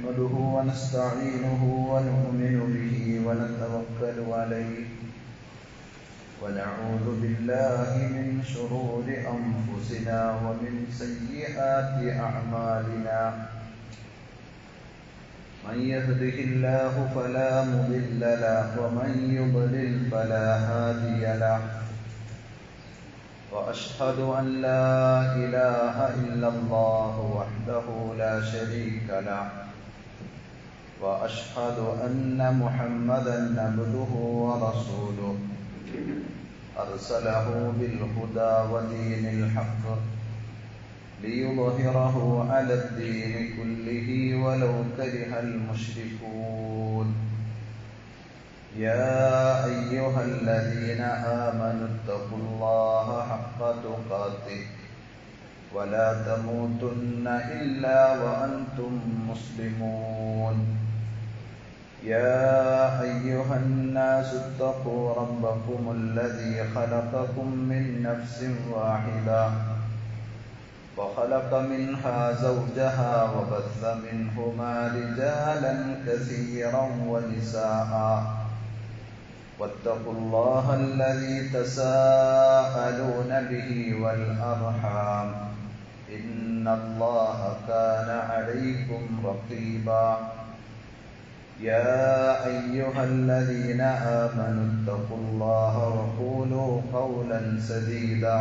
نحمده ونستعينه ونؤمن به ونتوكل عليه ونعوذ بالله من شرور أنفسنا ومن سيئات أعمالنا من يهده الله فلا مضل له ومن يضلل فلا هادي له وأشهد أن لا إله إلا الله وحده لا شريك له وأشهد أن محمدا عبده ورسوله أرسله بالهدى ودين الحق ليظهره على الدين كله ولو كره المشركون يا أيها الذين آمنوا اتقوا الله حق تقاته ولا تموتن إلا وأنتم مسلمون يا أيها الناس اتقوا ربكم الذي خلقكم من نفس واحدة وخلق منها زوجها وبث منهما رجالا كثيرا ونساء واتقوا الله الذي تساءلون به والأرحام إن الله كان عليكم رقيبا يا أيها الذين آمنوا اتقوا الله وقولوا قولا سديدا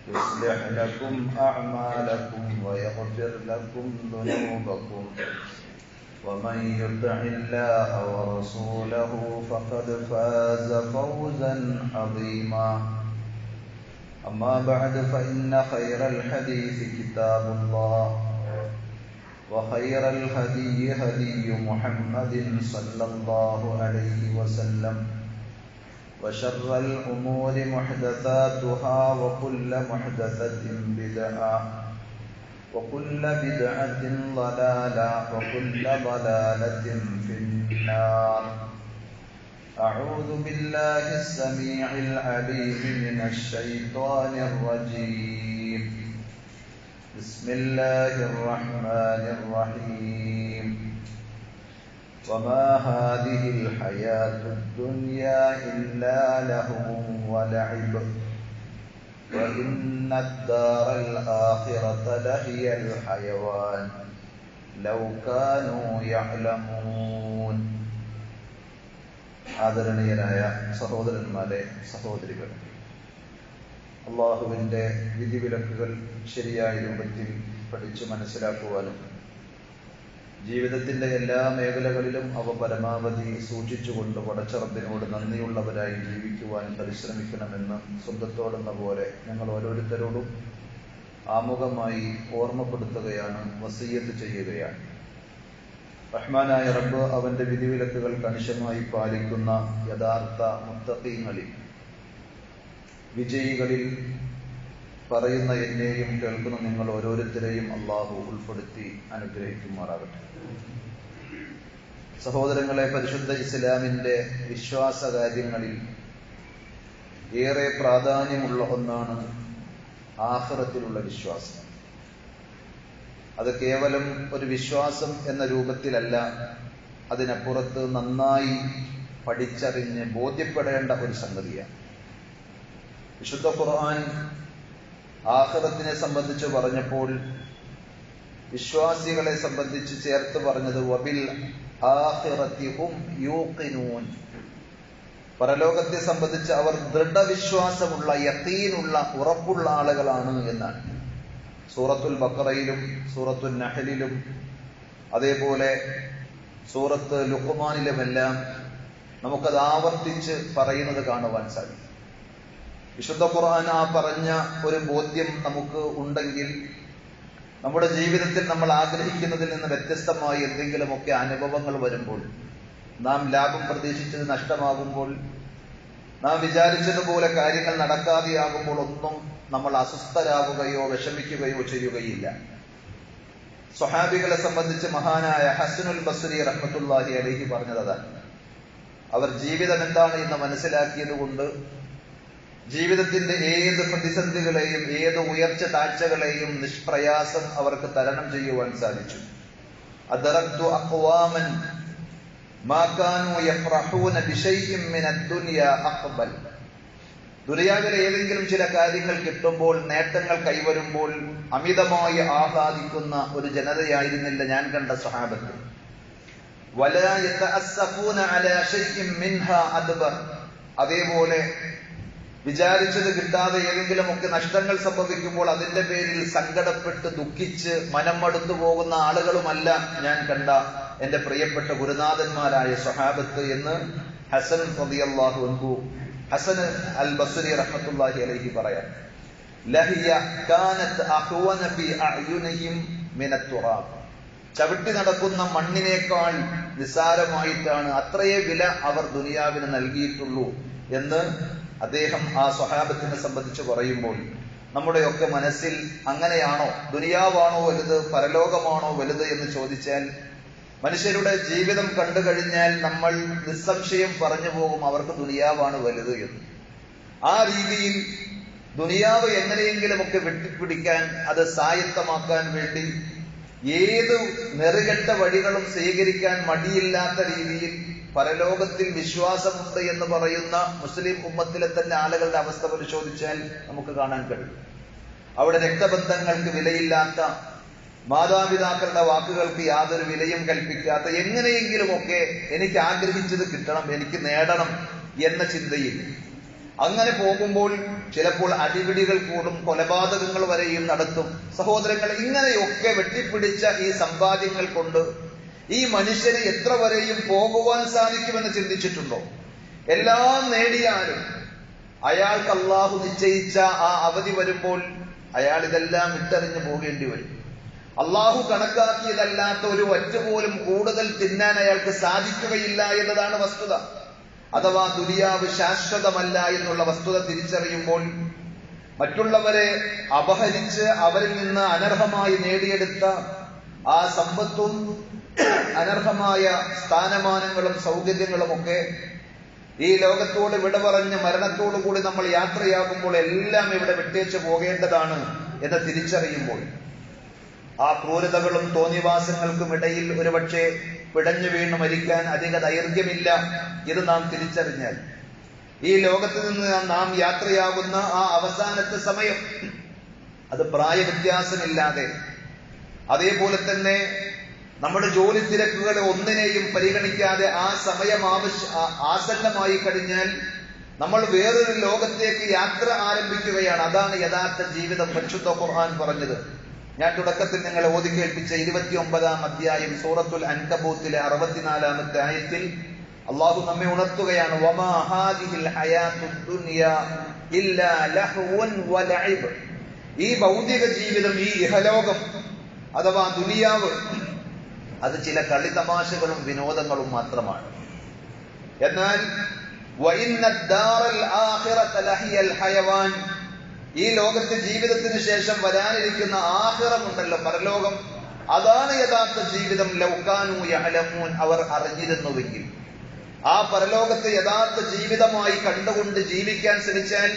يصلح لكم أعمالكم ويغفر لكم ذنوبكم ومن يطع الله ورسوله فقد فاز فوزا عظيما أما بعد فإن خير الحديث كتاب الله وخير الهدي هدي محمد صلى الله عليه وسلم وشر الأمور محدثاتها وكل محدثة بدعة وكل بدعة ضلالة وكل ضلالة في النار أعوذ بالله السميع العليم من الشيطان الرجيم بسم الله الرحمن الرحيم وما هذه الحياة الدنيا إلا لهو ولعب وإن الدار الآخرة لهي الحيوان لو كانوا يعلمون ആദരണീയരായ സഹോദരന്മാരെ സഹോദരികൾ, അള്ളാഹുവിൻ്റെ വിധിവിലക്കുകൾ ശരിയായ രൂപത്തിൽ പഠിച്ചു മനസ്സിലാക്കുവാനും ജീവിതത്തിൻ്റെ എല്ലാ മേഖലകളിലും അവ പരമാവധി സൂക്ഷിച്ചുകൊണ്ട് പടച്ചറബിനോട് നന്ദിയുള്ളവരായി ജീവിക്കുവാൻ പരിശ്രമിക്കണമെന്ന് സ്വന്തത്തോടെന്ന പോലെ ഞങ്ങൾ ഓരോരുത്തരോടും ആമുഖമായി ഓർമ്മപ്പെടുത്തുകയാണ്, വസിയ്യത്ത് ചെയ്യുകയാണ്. റഹ്മാനായ റബ്ബ് അവന്റെ വിധിവിലക്കുകൾ കണിശമായി പാലിക്കുന്ന യഥാർത്ഥ മുത്തഖീങ്ങളിൽ, വിജയികളിൽ പറയുന്ന എന്നെയും കേൾക്കുന്ന നിങ്ങൾ ഓരോരുത്തരെയും അള്ളാഹു ഉൾപ്പെടുത്തി അനുഗ്രഹിക്കുമാറാകട്ടെ. സഹോദരങ്ങളെ, പരിശുദ്ധ ഇസ്ലാമിന്റെ വിശ്വാസകാര്യങ്ങളിൽ ഏറെ പ്രാധാന്യമുള്ള ഒന്നാണ് ആഖിറത്തിലുള്ള വിശ്വാസം. അത് കേവലം ഒരു വിശ്വാസം എന്ന രൂപത്തിലല്ല, അതിനപ്പുറത്ത് നന്നായി പഠിച്ചറിഞ്ഞ് ബോധ്യപ്പെടേണ്ട ഒരു സംഗതിയാണ്. വിശുദ്ധ ഖുർആൻ ആഖിറത്തിനെ സംബന്ധിച്ച് പറഞ്ഞപ്പോൾ വിശ്വാസികളെ സംബന്ധിച്ച് ചേർത്ത് പറഞ്ഞത് വബിൽ ആഖിറതി ഹും യൂഖിനൂൻ, പരലോകത്തെ സംബന്ധിച്ച് അവർ ദൃഢവിശ്വാസമുള്ള, യഖീനുള്ള, ഉറപ്പുള്ള ആളുകളാണ് എന്നാണ്. സൂറത്തുൽ ബഖറയിലും സൂറത്തുൽ നഹലിലും അതേപോലെ സൂറത്ത് ലുഖ്മാനിലുമെല്ലാം നമുക്കത് ആവർത്തിച്ച് പറയുന്നത് കാണുവാൻ സാധിക്കും. വിശുദ്ധ ഖുർആൻ ആ പറഞ്ഞ ഒരു ബോധ്യം നമുക്ക് ഉണ്ടെങ്കിൽ നമ്മുടെ ജീവിതത്തിൽ നമ്മൾ ആഗ്രഹിക്കുന്നതിൽ നിന്ന് വ്യത്യസ്തമായി എന്തെങ്കിലുമൊക്കെ അനുഭവങ്ങൾ വരുമ്പോൾ, നാം ലാഭം പ്രതീക്ഷിച്ചത് നഷ്ടമാകുമ്പോൾ, നാം വിചാരിച്ചതുപോലെ കാര്യങ്ങൾ നടക്കാതെയാകുമ്പോൾ ഒന്നും നമ്മൾ അസ്വസ്ഥരാകുകയോ വിഷമിക്കുകയോ ചെയ്യുകയില്ല. സ്വഹാബികളെ സംബന്ധിച്ച് മഹാനായ ഹസനുൽ ബസ്രി റഹ്മത്തുള്ളാഹി അലൈഹി പറഞ്ഞതാണ്, അവർ ജീവിതം എന്താണ് എന്ന് മനസ്സിലാക്കിയത് കൊണ്ട് ജീവിതത്തിന്റെ ഏത് പ്രതിസന്ധികളെയും ഏത് ഉയർച്ച താഴ്ചകളെയും നിഷ്പ്രയാസം അവർക്ക് തരണം ചെയ്യുവാൻ സാധിച്ചു. അദറക്തു അഖ്വാമൻ മാ കാനൂ യഫ്റഹൂന ബിശൈഇൻ മിനദ്ദുനിയ അഖ്ബൽ. ദുനിയാവിലെ ഏതെങ്കിലും ചില കാര്യങ്ങൾ കിട്ടുമ്പോൾ, നേട്ടങ്ങൾ കൈവരുമ്പോൾ അമിതമായി ആഹ്ലാദിക്കുന്ന ഒരു ജനതയായിരുന്നില്ല ഞാൻ കണ്ട സ്വഹാബത്ത്. വലാ യതഅസ്സഫൂന അലാ ശൈഇൻ മിൻഹാ അദ്ബർ. അതേപോലെ വിചാരിച്ചത് കിട്ടാതെ ഏതെങ്കിലുമൊക്കെ നഷ്ടങ്ങൾ സംഭവിക്കുമ്പോൾ അതിന്റെ പേരിൽ സങ്കടപ്പെട്ട് ദുഃഖിച്ച് മനം മടുത്തു പോകുന്ന ആളുകളുമല്ല ഞാൻ കണ്ട എന്റെ പ്രിയപ്പെട്ട ഗുരുനാഥന്മാരായ സ്വഹാബത്ത് എന്ന് ഹസൻ റളിയല്ലാഹു അൻഹു, ഹസൻ അൽ ബസ്രി റഹ്മത്തുള്ളാഹി അലൈഹി പറയാം. ലഹിയ കാനത് അഹ്വന ഫി അഅ്യുനിഹിം മിനത് തുറാബ്. ചവിട്ടി നടക്കുന്ന മണ്ണിനേക്കാൾ നിസ്സാരമായിട്ടാണ്, അത്രയേ വില അവർ ദുനിയാവിന് നൽകിയിട്ടുള്ളൂ എന്ന് അദ്ദേഹം ആ സ്വഹാബത്തിനെ സംബന്ധിച്ച് പറയുമ്പോൾ നമ്മുടെയൊക്കെ മനസ്സിൽ അങ്ങനെയാണോ? ദുനിയാവാണോ വലുത്, പരലോകമാണോ വലുത് എന്ന് ചോദിച്ചാൽ മനുഷ്യരുടെ ജീവിതം കണ്ടു കഴിഞ്ഞാൽ നമ്മൾ നിസ്സംശയം പറഞ്ഞു പോകും അവർക്ക് ദുനിയാവാണ് വലുത് എന്ന്. ആ രീതിയിൽ ദുനിയാവ് എങ്ങനെയെങ്കിലുമൊക്കെ വെട്ടിപ്പിടിക്കാൻ, അത് സായത്തമാക്കാൻ വേണ്ടി ഏത് നെറുകെട്ട വഴികളും സ്വീകരിക്കാൻ മടിയില്ലാത്ത രീതിയിൽ പരലോകത്തിൽ വിശ്വാസമുണ്ട് എന്ന് പറയുന്ന മുസ്ലിം ഉമ്മത്തിലെ തന്നെ ആളുകളുടെ അവസ്ഥ പരിശോധിച്ചാൽ നമുക്ക് കാണാൻ കഴിയും. അവിടെ രക്തബന്ധങ്ങൾക്ക് വിലയില്ലാത്ത, മാതാപിതാക്കളുടെ വാക്കുകൾക്ക് യാതൊരു വിലയും കൽപ്പിക്കാത്ത, എങ്ങനെയെങ്കിലുമൊക്കെ എനിക്ക് ആഗ്രഹിച്ചത് കിട്ടണം, എനിക്ക് നേടണം എന്ന ചിന്തയിൽ അങ്ങനെ പോകുമ്പോൾ ചിലപ്പോൾ അടിപിടികൾ കൂടും, കൊലപാതകങ്ങൾ വരെയും നടത്തും. സഹോദരങ്ങൾ, ഇങ്ങനെയൊക്കെ വെട്ടിപ്പിടിച്ച ഈ സമ്പാദ്യങ്ങൾ കൊണ്ട് ഈ മനുഷ്യന് എത്ര വരെയും പോകുവാൻ സാധിക്കുമെന്ന് ചിന്തിച്ചിട്ടുണ്ടോ? എല്ലാം നേടിയാലും അയാൾക്ക് അള്ളാഹു നിശ്ചയിച്ച ആ അവധി വരുമ്പോൾ അയാൾ ഇതെല്ലാം ഇട്ടെറിഞ്ഞു പോകേണ്ടി വരും. അള്ളാഹു കണക്കാക്കിയതല്ലാത്ത ഒരു വറ്റുപോലും കൂടുതൽ തിന്നാൻ അയാൾക്ക് സാധിക്കുകയില്ല എന്നതാണ് വസ്തുത. അഥവാ ദുനിയാവ് ശാശ്വതമല്ല എന്നുള്ള വസ്തുത തിരിച്ചറിയുമ്പോൾ മറ്റുള്ളവരെ അപഹരിച്ച് അവരിൽ നിന്ന് അനർഹമായി നേടിയെടുത്ത ആ സമ്പത്തും അനർഹമായ സ്ഥാനമാനങ്ങളും സൗകര്യങ്ങളും ഒക്കെ ഈ ലോകത്തോട് വിട പറഞ്ഞ് മരണത്തോടു കൂടി നമ്മൾ യാത്രയാകുമ്പോൾ എല്ലാം ഇവിടെ വിട്ടേച്ചു പോകേണ്ടതാണ് എന്ന് തിരിച്ചറിയുമ്പോൾ ആ ക്രൂരതകളും തോന്നിവാസങ്ങൾക്കും ഇടയിൽ ഒരുപക്ഷെ പിടഞ്ഞു വീണ് മരിക്കാൻ അധിക ദൈർഘ്യമില്ല ഇത് നാം തിരിച്ചറിഞ്ഞാൽ ഈ ലോകത്ത് നിന്ന് നാം യാത്രയാകുന്ന ആ അവസാനത്തെ സമയം അത് പ്രായവ്യത്യാസമില്ലാതെ, അതേപോലെ തന്നെ നമ്മുടെ ജോലി തിരക്കുകളെ ഒന്നിനെയും പരിഗണിക്കാതെ ആ സമയം ആസന്നമായി കഴിഞ്ഞാൽ നമ്മൾ വേറൊരു ലോകത്തേക്ക് യാത്ര ആരംഭിക്കുകയാണ്. അതാണ് യഥാർത്ഥ ജീവിതം. പരിശുദ്ധ ഖുർആൻ പറഞ്ഞത് ഞാൻ തുടക്കത്തിൽ നിങ്ങളെ ഓതി കേൾപ്പിച്ച 29-ാം അധ്യായം സൂറത്തുൽ അൻകബൂത്തിലെ 64-ാമത്തെ ആയത്തിൽ അള്ളാഹു നമ്മെ ഉണർത്തുകയാണ്. വമാ ഹാദിഹിൽ ഹയാത്തുദ് ദുനിയ ഇല്ലാ ലഹ്വുൻ വലഇബ്. ഈ ഭൗതിക ജീവിതം, ഈ ഇഹലോകം അഥവാ ദുനിയാവ്, അത് ചില കളിതമാശകളും വിനോദങ്ങളും മാത്രമാണ്. എന്നാൽ വഇന്നദ്ദാറൽ ആഖിറത ലഹിയൽ ഹയവാൻ, ഈ ലോകത്തെ ജീവിതത്തിന് ശേഷം വരാനിരിക്കുന്ന ആഖിറമുണ്ടല്ലോ, പരലോകം, അതാണ് യഥാർത്ഥ ജീവിതം. ലൗകാനു യഅലമൂൻ, അവർ അറിഞ്ഞിരുന്നുവെങ്കിൽ. ആ പരലോകത്തെ യഥാർത്ഥ ജീവിതമായി കണ്ടുകൊണ്ട് ജീവിക്കാൻ ശ്രമിച്ചാൽ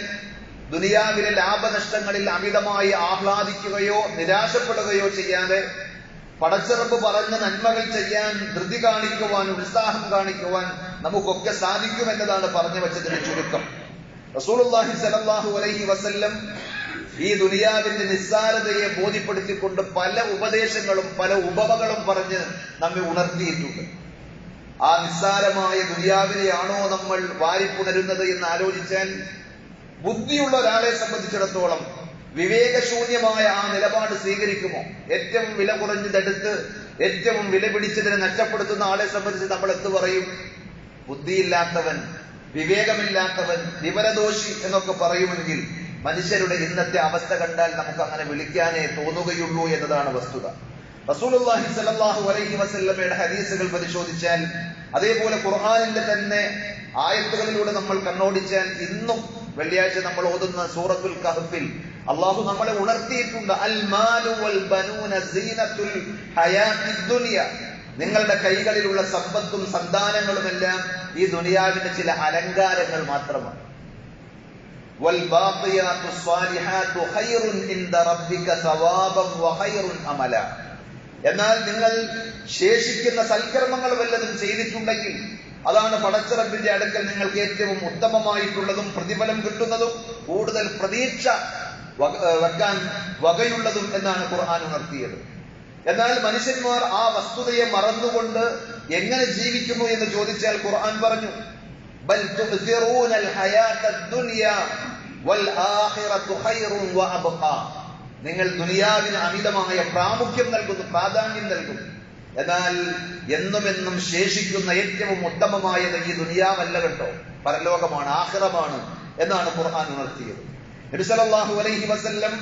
ദുനിയാവിലെ ലാഭനഷ്ടങ്ങളിൽ അമിതമായി ആഹ്ലാദിക്കുകയോ നിരാശപ്പെടുകയോ ചെയ്യാതെ പടച്ചിറപ്പ് പറഞ്ഞ നന്മകൾ ചെയ്യാൻ ധൃതി കാണിക്കുവാൻ, ഉത്സാഹം കാണിക്കുവാൻ നമുക്കൊക്കെ സാധിക്കുമെന്നതാണ് പറഞ്ഞു വെച്ചതിന്റെ ചുരുക്കം. റസൂലുള്ളാഹി സ്വല്ലല്ലാഹു അലൈഹി വസല്ലം ഈ ദുനിയാവിന്റെ നിസ്സാരതയെ ബോധ്യപ്പെടുത്തിക്കൊണ്ട് പല ഉപദേശങ്ങളും പല ഉപമകളും പറഞ്ഞ് നമ്മെ ഉണർത്തിയിട്ടുണ്ട്. ആ നിസ്സാരമായ ദുനിയാവിനെയാണോ നമ്മൾ വാരിപ്പുണരുന്നത് എന്ന് ആലോചിച്ചാൽ ബുദ്ധിയുള്ള ഒരാളെ സംബന്ധിച്ചിടത്തോളം വിവേകശൂന്യമായ ആ നിലപാട് സ്വീകരിക്കുമോ? ഏറ്റവും വില കുറഞ്ഞതെടുത്ത് ഏറ്റവും വില പിടിച്ചതിനെ നഷ്ടപ്പെടുത്തുന്ന ആളെ സംബന്ധിച്ച് നമ്മൾ എന്ത് പറയും? ബുദ്ധിയില്ലാത്തവൻ, വിവേകമില്ലാത്തവൻ, വിവരദോഷി എന്നൊക്കെ പറയുമെങ്കിൽ മനുഷ്യരുടെ ഇന്നത്തെ അവസ്ഥ കണ്ടാൽ നമുക്ക് അങ്ങനെ വിളിക്കാനേ തോന്നുകയുള്ളൂ എന്നതാണ് വസ്തുത. റസൂലുള്ളാഹി സ്വല്ലല്ലാഹു അലൈഹി വസല്ലമയുടെ ഹദീസുകൾ പരിശോധിച്ചാൽ, അതേപോലെ ഖുർആനിന്റെ തന്നെ ആയത്തുകളിലൂടെ നമ്മൾ കണ്ണോടിച്ചാൽ, ഇന്നും വെള്ളിയാഴ്ച നമ്മൾ ഓതുന്ന സൂറത്തുൽ കഹ്ഫിൽ അല്ലാഹു നമ്മളെ ഉണർത്തിയിട്ടുണ്ട്. അൽ മാലു വൽ ബനൂന സീനത്തുൽ ഹയാത്തിദ് ദുനിയ. നിങ്ങളുടെ കൈകളിലുള്ള സമ്പത്തും സന്താനങ്ങളുമെല്ലാം ഈ ദുനിയാവിന്റെ ചില അലങ്കാരങ്ങൾ മാത്രമാണ്. വൽ ബാഖിയാത്തുസ് സ്വാലിഹാത്തു ഖൈറുൻ ഇൻദ റബ്ബിക സവാബൻ വ ഖൈറുൻ അമല. എന്നാൽ നിങ്ങൾ ശേഷിക്കുന്ന സൽക്കർമ്മങ്ങൾ വല്ലതും ചെയ്തിട്ടുണ്ടെങ്കിൽ അതാണ് പടച്ചറബിന്റെ അടുക്കൽ നിങ്ങൾക്ക് ഏറ്റവും ഉത്തമമായിട്ടുള്ളതും പ്രതിഫലം കിട്ടുന്നതും കൂടുതൽ പ്രതീക്ഷ വെക്കാൻ വകയുള്ളതും എന്നാണ് ഖുർആൻ ഉണർത്തിയത്. എന്നാൽ മനുഷ്യന്മാർ ആ വസ്തുതയെ മറന്നുകൊണ്ട് എങ്ങനെ ജീവിക്കുന്നു എന്ന് ചോദിച്ചാൽ ഖുർആൻ പറഞ്ഞു, ബൽ തുഅ്സിറൂനൽ ഹയാത്തദ് ദുനിയ വൽ ആഖിറതു ഖൈറുൻ വഅബ്ഖാ. നിങ്ങൾ ദുനിയാവിന് അമിതമായ പ്രാധാന്യം നൽകുന്നു. എന്നാൽ എന്നുമെന്നും ശേഷിക്കുന്ന ഏറ്റവും ഉത്തമമായത് ഈ ദുനിയാവല്ല കേട്ടോ, പരലോകമാണ്, ആഖിറമാണ് എന്നാണ് ഖുർആൻ ഉണർത്തിയത്. നബി സല്ലല്ലാഹു അലൈഹി വസല്ലം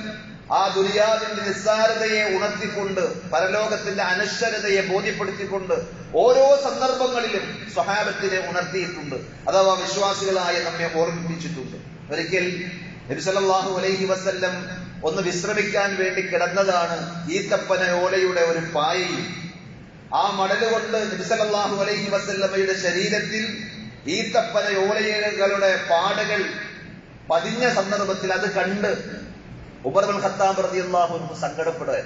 ആ ദുനിയാവിന്റെ നിസ്സാരതയെ ഉണർത്തിക്കൊണ്ട് പരലോകത്തിന്റെ അനശ്വരതയെ ബോധ്യപ്പെടുത്തിക്കൊണ്ട് ഓരോ സന്ദർഭങ്ങളിലും സ്വഹാബത്തിനെ ഉണർത്തിയിട്ടുണ്ട്, അഥവാ വിശ്വാസികളായ നമ്മെ ഓർമ്മിപ്പിച്ചിട്ടുണ്ട്. ഒരിക്കൽ നബി സല്ലല്ലാഹു അലൈഹി വസല്ലം ഒന്ന് വിശ്രമിക്കാൻ വേണ്ടി കിടന്നതാണ് ഈത്തപ്പന ഓലയുടെ ഒരു പായയിൽ. ആ മടല് കൊണ്ട് നബി സല്ലല്ലാഹു അലൈഹി വസല്ലമയുടെ ശരീരത്തിൽ ഈത്തപ്പന ഓലകളുടെ പാടുകൾ പതിഞ്ഞ സന്ദർഭത്തിൽ അത് കണ്ട് ഉമർ ഇബ്നുൽ ഖത്താബ് റളിയല്ലാഹു അൻഹു സങ്കടപ്പെടുക.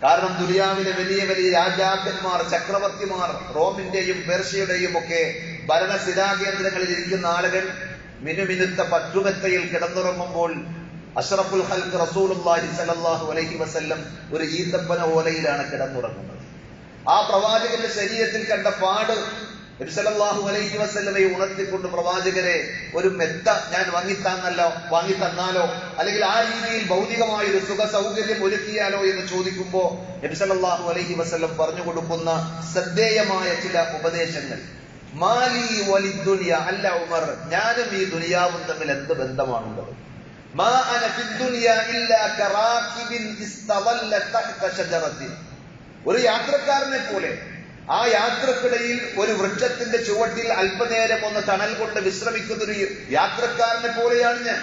കാരണം ദുനിയാവിലെ വലിയ വലിയ രാജാക്കന്മാർ, ചക്രവർത്തിമാർ, റോമിന്റെയും പേർഷ്യയുടെയും ഒക്കെ ഭരണസിരാകേന്ദ്രങ്ങളിൽ ഇരിക്കുന്ന ആളുകൾ മിനുമിനുത്ത പട്ടുമെത്തയിൽ കിടന്നുറങ്ങുമ്പോൾ അഷ്റഫുൽ ഖൽഖ് റസൂലുള്ളാഹി സ്വല്ലല്ലാഹു അലൈഹി വസല്ലം ഒരു ഈത്തപ്പന ഓലയിലാണ് കിടന്നുറങ്ങുന്നത്. ആ പ്രവാചകന്റെ ശരീരത്തിൽ കണ്ട പാട് നബി സല്ലല്ലാഹു അലൈഹി വസല്ലമയെ ഉണർത്തിക്കൊണ്ട്, പ്രവാചകരെ ഒരു മെത്ത ഞാൻ വാങ്ങിത്തന്നാലോ അല്ലെങ്കിൽ ആ രീതിയിൽ ഭൗതികമായ ഒരു സുഖ സൗകര്യം ഒരുക്കിയാലോ എന്ന് ചോദിക്കുമ്പോ നബി സല്ലല്ലാഹു അലൈഹി വസല്ലം പറഞ്ഞു കൊടുക്കുന്ന ശ്രദ്ധേയമായ ചില ഉപദേശങ്ങൾ. മാലി വലിദ്ദുനിയ, അല്ല ഉമർ, ഞാനും ഈ ദുനിയാവും തമ്മിൽ എന്ത് ബന്ധമാണുള്ളത്? മാ അന ഫിദ്ദുനിയ ഇല്ലാ കറാകിബിൻ ഇസ്തവല്ല തഹ്ത ഷജറത്തിൻ. ഒരു യാത്രക്കാരനെ പോലെ ആ യാത്രക്കിടയിൽ ഒരു വൃക്ഷത്തിന്റെ ചുവട്ടിൽ അല്പനേരം ഒന്ന് തണൽ കൊണ്ട് വിശ്രമിക്കുന്ന ഒരു യാത്രക്കാരനെ പോലെയാണ് ഞാൻ.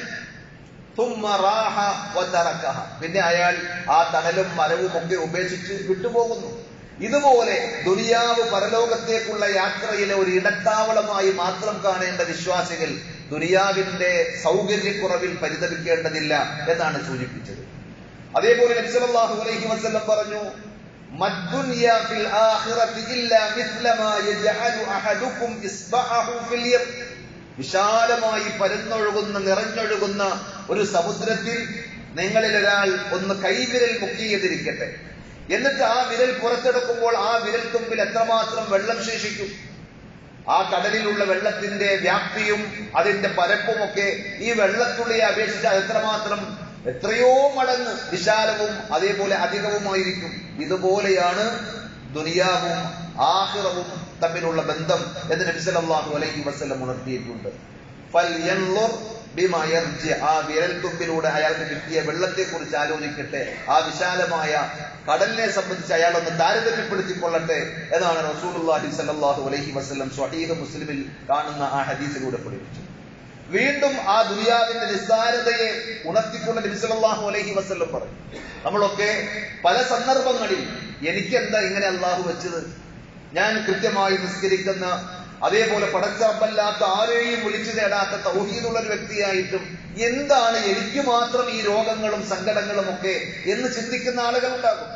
പിന്നെ അയാൾ ആ തണലും മരവും ഒക്കെ ഉപേക്ഷിച്ച് വിട്ടുപോകുന്നു. ഇതുപോലെ ദുനിയാവ് പരലോകത്തേക്കുള്ള യാത്രയിലെ ഒരു ഇടത്താവളമായി മാത്രം കാണേണ്ട വിശ്വാസികൾ ദുനിയാവിന്റെ സൗകര്യക്കുറവിൽ പരിതപിക്കേണ്ടതില്ല എന്നാണ് സൂചിപ്പിച്ചത്. അതേപോലെ നബി സല്ലല്ലാഹു അലൈഹി വസല്ലം പറഞ്ഞു, മദ്ദുനിയ ഫിൽ ആഖിറതി ഇല്ലാ മിസ്ല മാ യജഅലു അഹദുകും ഇസ്ബഅഹു ഫിൽ യം. വിശാലമായി പരന്നൊഴുകുന്ന നിറഞ്ഞൊഴുകുന്ന ഒരു സമുദ്രത്തിൽ നിങ്ങളിൽ ഒരാൾ ഒന്ന് കൈവിരൽ മുക്കിയതിരിക്കട്ടെ, എന്നിട്ട് ആ വിരൽ പുറത്തെടുക്കുമ്പോൾ ആ വിരൽ തുമ്പിൽ എത്രമാത്രം വെള്ളം ശേഷിക്കും? ആ കടലിലുള്ള വെള്ളത്തിന്റെ വ്യാപ്തിയും അതിന്റെ പരപ്പുമൊക്കെ ഈ വെള്ളത്തുള്ളിയെ അപേക്ഷിച്ച് എത്രയോ മടങ്ങ് വിശാലവും അതേപോലെ അധികവുമായിരിക്കും. ഇതുപോലെയാണ് ദുനിയാവും ആഖിറവും തമ്മിലുള്ള ബന്ധം എന്ന് നബി സല്ലല്ലാഹു അലൈഹി വസല്ലം ഉണർത്തിയിട്ടുണ്ട്. ഫൽയൻളുർ ബിമാ യർജി. ആ വിരൽ തുമ്പിലൂടെ അയാൾക്ക് കിട്ടിയ വെള്ളത്തെ കുറിച്ച് ആലോചിക്കട്ടെ, ആ വിശാലമായ കടലിനെ സംബന്ധിച്ച് അയാൾ ഒന്ന് താരതമ്യപ്പെടുത്തിക്കൊള്ളട്ടെ എന്നാണ് റസൂലുള്ളാഹി സ്വല്ലല്ലാഹു അലൈഹി വസല്ലം സ്വഹീഹ് മുസ്ലിമിൽ കാണുന്ന ആ ഹദീസിലൂടെ പഠിപ്പിച്ചത്. വീണ്ടും ആ ദുനിയാവിന്റെ നിസ്സാരതയെ ഉണർത്തിക്കൊണ്ട് നബി സല്ലല്ലാഹു അലൈഹി വസല്ലം പറഞ്ഞു, നമ്മളൊക്കെ പല സന്ദർഭങ്ങളിൽ എനിക്കെന്താ ഇങ്ങനെ അള്ളാഹു വെച്ചത്, ഞാൻ കൃത്യമായി നിസ്കരിക്കുന്ന, അതേപോലെ പടച്ചറബല്ലാത്ത ആരെയും വിളിച്ചു തേടാത്ത തൗഹീദുള്ള ഒരു വ്യക്തിയായിട്ടും എന്താണ് എനിക്ക് മാത്രം ഈ രോഗങ്ങളും സങ്കടങ്ങളും ഒക്കെ എന്ന് ചിന്തിക്കുന്ന ആളുകൾ ഉണ്ടാകും.